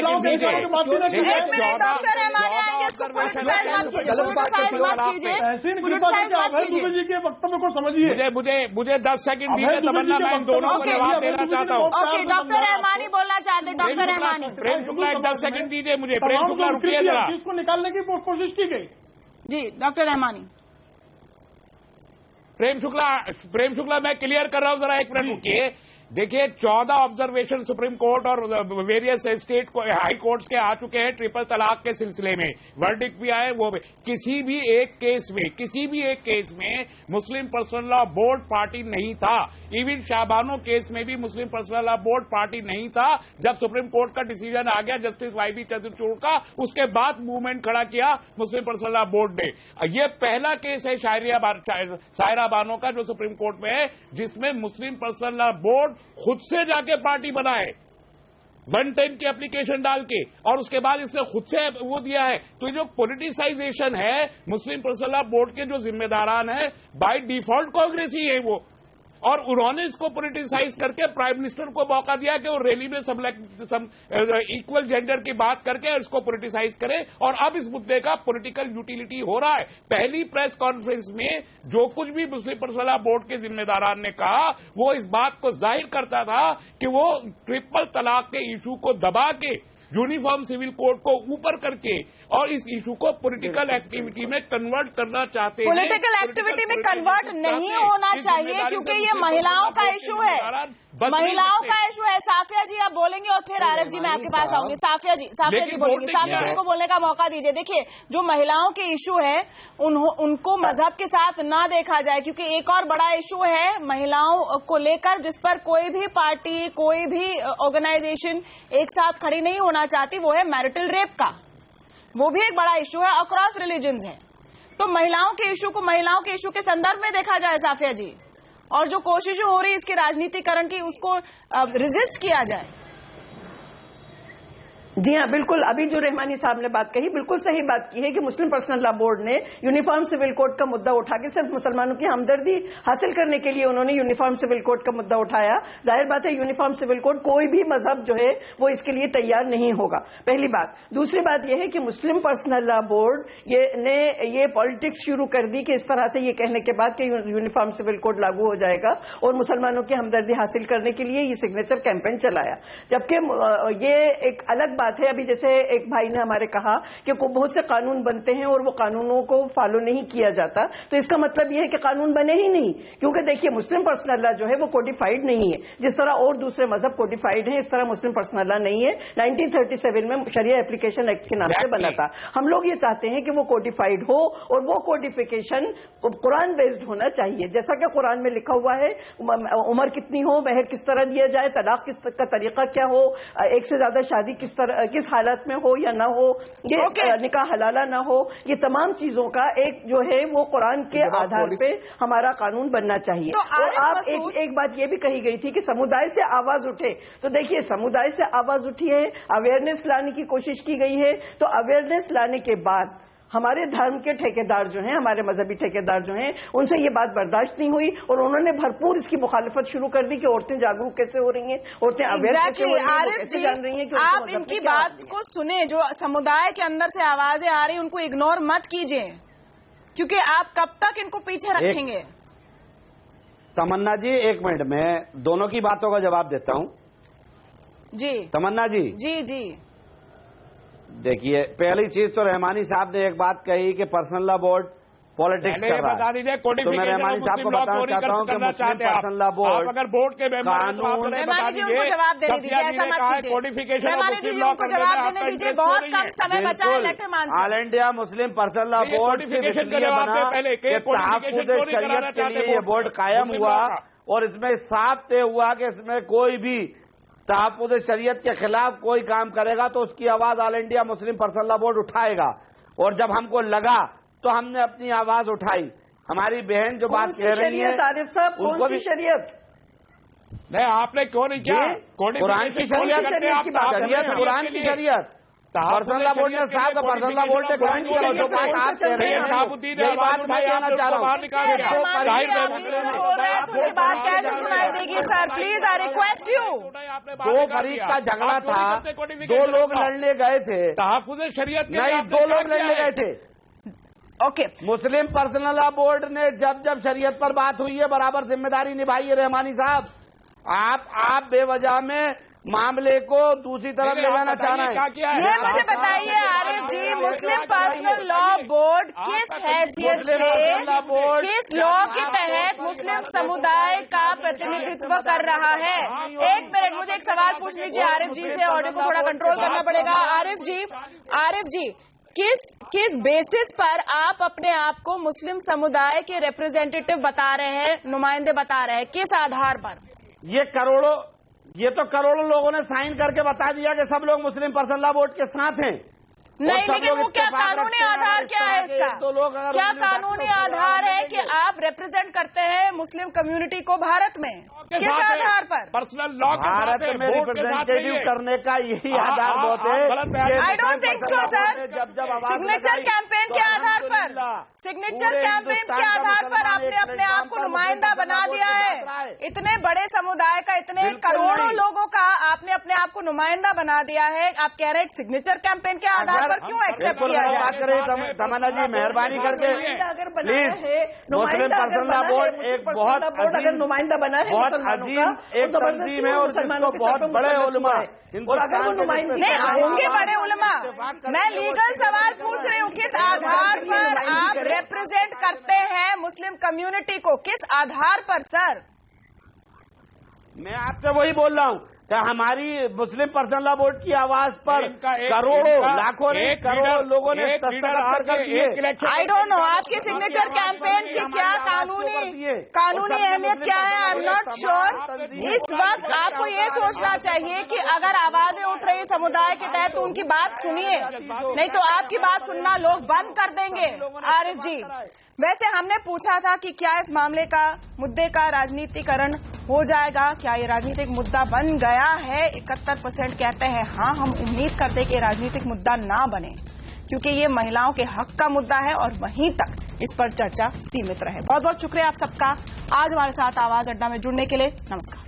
जी के वक्तव्य को समझिए। मुझे 10 सेकंड दीजिए तमन्ना, मैं दोनों को जवाब देना चाहता हूँ। डॉक्टर रहमानी बोलना चाहते हैं। डॉक्टर रहमानी, प्रेम शुक्ला 10 सेकंड दीजिए मुझे। प्रेम शुक्ला रुकिए जरा, इसको निकालने की कोशिश की गई। जी डॉक्टर रहमानी। प्रेम शुक्ला मैं क्लियर कर रहा हूं, जरा एक मिनट रुकिए। देखिए 14 ऑब्जर्वेशन सुप्रीम कोर्ट और वेरियस स्टेट हाई कोर्ट्स के आ चुके हैं ट्रिपल तलाक के सिलसिले में, वर्डिक्ट भी आए वो भी। किसी भी एक केस में मुस्लिम पर्सनल लॉ बोर्ड पार्टी नहीं था। इवन शाहबानो केस में भी मुस्लिम पर्सनल लॉ बोर्ड पार्टी नहीं था। जब सुप्रीम कोर्ट का डिसीजन आ गया जस्टिस वाई चंद्रचूड़ का, उसके बाद मूवमेंट खड़ा किया मुस्लिम पर्सनल लॉ बोर्ड ने। ये पहला केस है सायरा बानो का जो सुप्रीम कोर्ट में है, जिसमें मुस्लिम पर्सनल लॉ बोर्ड खुद से जाके पार्टी बनाए 110 की एप्लीकेशन डाल के, और उसके बाद इसने खुद से वो दिया है। तो ये जो पॉलिटिसाइजेशन है मुस्लिम पर्सनल लॉ बोर्ड के जो जिम्मेदारान है बाय डिफॉल्ट कांग्रेस ही है वो, और उन्होंने इसको पॉलिटिसाइज करके प्राइम मिनिस्टर को मौका दिया कि वो रैली में इक्वल जेंडर की बात करके इसको पॉलिटिसाइज करे, और अब इस मुद्दे का पॉलिटिकल यूटिलिटी हो रहा है। पहली प्रेस कॉन्फ्रेंस में जो कुछ भी मुस्लिम पर्सनल लॉ बोर्ड के जिम्मेदारान ने कहा वो इस बात को जाहिर करता था कि वो ट्रिपल तलाक के इशू को दबा के यूनिफॉर्म सिविल कोड को ऊपर करके और इस इशू को पॉलिटिकल एक्टिविटी में कन्वर्ट करना चाहते हैं। पॉलिटिकल एक्टिविटी में कन्वर्ट नहीं होना चाहिए क्योंकि ये महिलाओं का इशू है, महिलाओं का इशू है। साफिया जी आप बोलेंगे और फिर आरिफ जी मैं आपके पास आऊंगी। साफिया जी बोलेंगे, साफिया जी को बोलने का मौका दीजिए। देखिए जो महिलाओं के इशू है उनको मजहब के साथ ना देखा जाए, क्योंकि एक और बड़ा इशू है महिलाओं को लेकर जिस पर कोई भी पार्टी कोई भी ऑर्गेनाइजेशन एक साथ खड़ी नहीं होना चाहती, वो है मैरिटल रेप का। वो भी एक बड़ा इशू है, अक्रॉस रिलीजन्स है। तो महिलाओं के इशू के संदर्भ में देखा जाए साफिया जी, और जो कोशिशें हो रही इसके राजनीतिकरण की उसको रेजिस्ट किया जाए। जी हाँ, बिल्कुल। अभी जो रहमानी साहब ने बात कही, बिल्कुल सही बात की है कि मुस्लिम पर्सनल लॉ बोर्ड ने यूनिफॉर्म सिविल कोड का मुद्दा उठा के सिर्फ मुसलमानों की हमदर्दी हासिल करने के लिए उन्होंने यूनिफॉर्म सिविल कोड का मुद्दा उठाया। जाहिर बात है यूनिफॉर्म सिविल कोड कोई भी मजहब जो है वो इसके लिए तैयार नहीं होगा, पहली बात। दूसरी बात यह है कि मुस्लिम पर्सनल लॉ बोर्ड ने ये पॉलिटिक्स शुरू कर दी कि इस तरह से ये कहने के बाद कि यूनिफॉर्म सिविल कोड लागू हो जाएगा और मुसलमानों की हमदर्दी हासिल करने के लिए ये सिग्नेचर कैंपेन चलाया, जबकि ये एक अलग बात है। अभी जैसे एक भाई ने हमारे कहा कि बहुत से कानून बनते हैं और वो कानूनों को फॉलो नहीं किया जाता, तो इसका मतलब यह है कि कानून बने ही नहीं, क्योंकि देखिए मुस्लिम पर्सनल लॉ जो है वो कोडिफाइड नहीं है। जिस तरह और दूसरे मजहब कोडिफाइड है, इस तरह मुस्लिम पर्सनल लॉ नहीं है। 1937 में शरिया एप्लीकेशन एक्ट के नाम से बना था। हम लोग ये चाहते हैं कि वो कोडिफाइड हो और वो कोडिफिकेशन कुरान बेस्ड होना चाहिए, जैसा कि कुरान में लिखा हुआ है उम्र कितनी हो, महर किस तरह दिया जाए, तलाक का तरीका क्या हो, एक से ज्यादा शादी किस हालत में हो या ना हो, ये निकाह हलाला ना हो, ये तमाम चीजों का एक जो है वो कुरान के आधार पे हमारा कानून बनना चाहिए। और आप एक बात ये भी कही गई थी कि समुदाय से आवाज उठे, तो देखिए समुदाय से आवाज उठी है, अवेयरनेस लाने की कोशिश की गई है, तो अवेयरनेस लाने के बाद हमारे धर्म के ठेकेदार जो हैं, हमारे मजहबी ठेकेदार जो हैं, उनसे ये बात बर्दाश्त नहीं हुई और उन्होंने भरपूर इसकी मुखालिफत शुरू कर दी कि औरतें जागरूक कैसे हो रही हैं, औरतें अवेयर कैसे हो रही हैं, वो कैसे जान रही हैं कि आप इनकी बात को सुने, जो समुदाय के अंदर से आवाजें आ रही उनको इग्नोर मत कीजिए, क्योंकि आप कब तक इनको पीछे रखेंगे। तमन्ना जी एक मिनट, मैं दोनों की बातों का जवाब देता हूं। जी तमन्ना जी। जी जी देखिए, पहली चीज तो रहमानी साहब ने एक बात कही कि पर्सनल लॉ बोर्ड पॉलिटिक्स कर रहा है, तो मैं रहमानी साहब को बताना चाहता हूं कि मुस्लिम पर्सनल लॉ बोर्ड अगर बोर्ड के कानून रहमानी जी उनको जवाब देने दीजिए, ऐसा मत कीजिए। रहमानी जी उनको जवाब देने दीजिए, बहुत कम समय बचा है। Letter All India Muslim Personal Law Board शरीयत के लिए ये बोर्ड कायम हुआ और इसमें साफ तय हुआ कि इसमें कोई भी तहफ़्फ़ुज़ शरीयत के खिलाफ कोई काम करेगा तो उसकी आवाज all India Muslim Personal Law board उठाएगा। और जब हमको लगा तो हमने अपनी आवाज उठाई। हमारी बहन जो बात कह रही है आरिफ साहब, कौन सी शरीयत? नहीं, आपने क्यों नहीं किया? कुरान की शरीयत, कुरान की शरीयत। पर्सनल लॉ बोर्ड ने साहब का पर्सनल लॉ बोर्ड ने कुरान की जो बात आप कह रहे हैं, यही बात मैं कहना चाह रहा हूँ। Sir please I request you. दो फरीक का झगड़ा था, दो लोग लड़ने गए थे, तहफ़्फ़ुज़ शरीयत नहीं, दो लोग लड़ने गए थे। ओके, मुस्लिम पर्सनल लॉ बोर्ड ने जब शरीयत पर बात हुई है बराबर जिम्मेदारी निभाई है। रहमानी साहब, आप बेवजह में मामले को दूसरी तरफ ले जाना चाह रहे हैं। ये मुझे बताइए आरिफ जी, मुस्लिम पर्सनल लॉ बोर्ड किस हैसियत से, किस लॉ के तहत मुस्लिम समुदाय का प्रतिनिधित्व कर रहा है? एक मिनट, मुझे एक सवाल पूछ लीजिए आरिफ जी से, ऑडियो को थोड़ा कंट्रोल करना पड़ेगा। आरिफ जी, किस बेसिस पर आप अपने आप को मुस्लिम समुदाय के रिप्रेजेंटेटिव बता रहे हैं, नुमाइंदे बता रहे हैं, किस आधार पर? ये तो करोड़ों लोगों ने साइन करके बता दिया कि सब लोग मुस्लिम पर्सनल लॉ बोर्ड के साथ हैं। नहीं, लेकिन वो क्या कानूनी आधार क्या है इसका? क्या कानूनी आधार है कि आप रिप्रेजेंट करते हैं मुस्लिम कम्युनिटी को भारत में? किस आधार पर? पर्सनल लॉ भारत में रिप्रेजेंटेटिव करने का यही आधार बहुत है। I don't think so sir. Signature campaign के आधार पर, सिग्नेचर कैंपेन के आधार पर आपने अपने आप को नुमाइंदा बना दिया है। इतने बड़े समुदाय का, इतने करोड़ों लोगों का आपने अपने आप को नुमाइंदा बना दिया है। आप कह रहे हैं सिग्नेचर कैंपेन के आधार पर क्यों एक्सेप्ट किया जाए? तमन्ना जी मेहरबानी करके please, Muslim Personal Law board एक बहुत अगर नुमाइंदा बना है, बहुत अजीम एक तंजीम है और इसको बहुत बड़े उलमा नहीं होंगे बड़े उलमा। मैं लीगल सवाल पूछ रही हूँ, किस आधार पर आप रिप्रेजेंट करते हैं मुस्लिम कम्युनिटी को, किस आधार पर सर? मैं आपसे वही बोल रहा हूँ कि हमारी मुस्लिम पर्सनल लॉ बोर्ड की आवाज पर करोड़ों, लाखों ने, करोड़ों लोगों ने दस्तखत कर दिए। आई डोंट नो आपके सिग्नेचर कैंपेन की क्या कानूनी अहमियत क्या है, आई एम नॉट श्योर। इस वक्त आपको ये सोचना चाहिए कि अगर आवाजें उठ रही समुदाय के तहत तो उनकी बात सुनिए, नहीं तो आपकी बात सुनना लोग बंद कर देंगे। आरिफ जी, वैसे हमने पूछा था कि क्या इस मामले का, मुद्दे का राजनीतिकरण हो जाएगा? क्या ये राजनीतिक मुद्दा बन गया है? 71% कहते हैं हाँ, हम उम्मीद करते हैं कि राजनीतिक मुद्दा ना बने, क्योंकि ये महिलाओं के हक का मुद्दा है और वहीं तक इस पर चर्चा सीमित रहे। बहुत बहुत शुक्रिया आप सबका आज हमारे साथ आवाज अड्डा में जुड़ने के लिए। नमस्कार।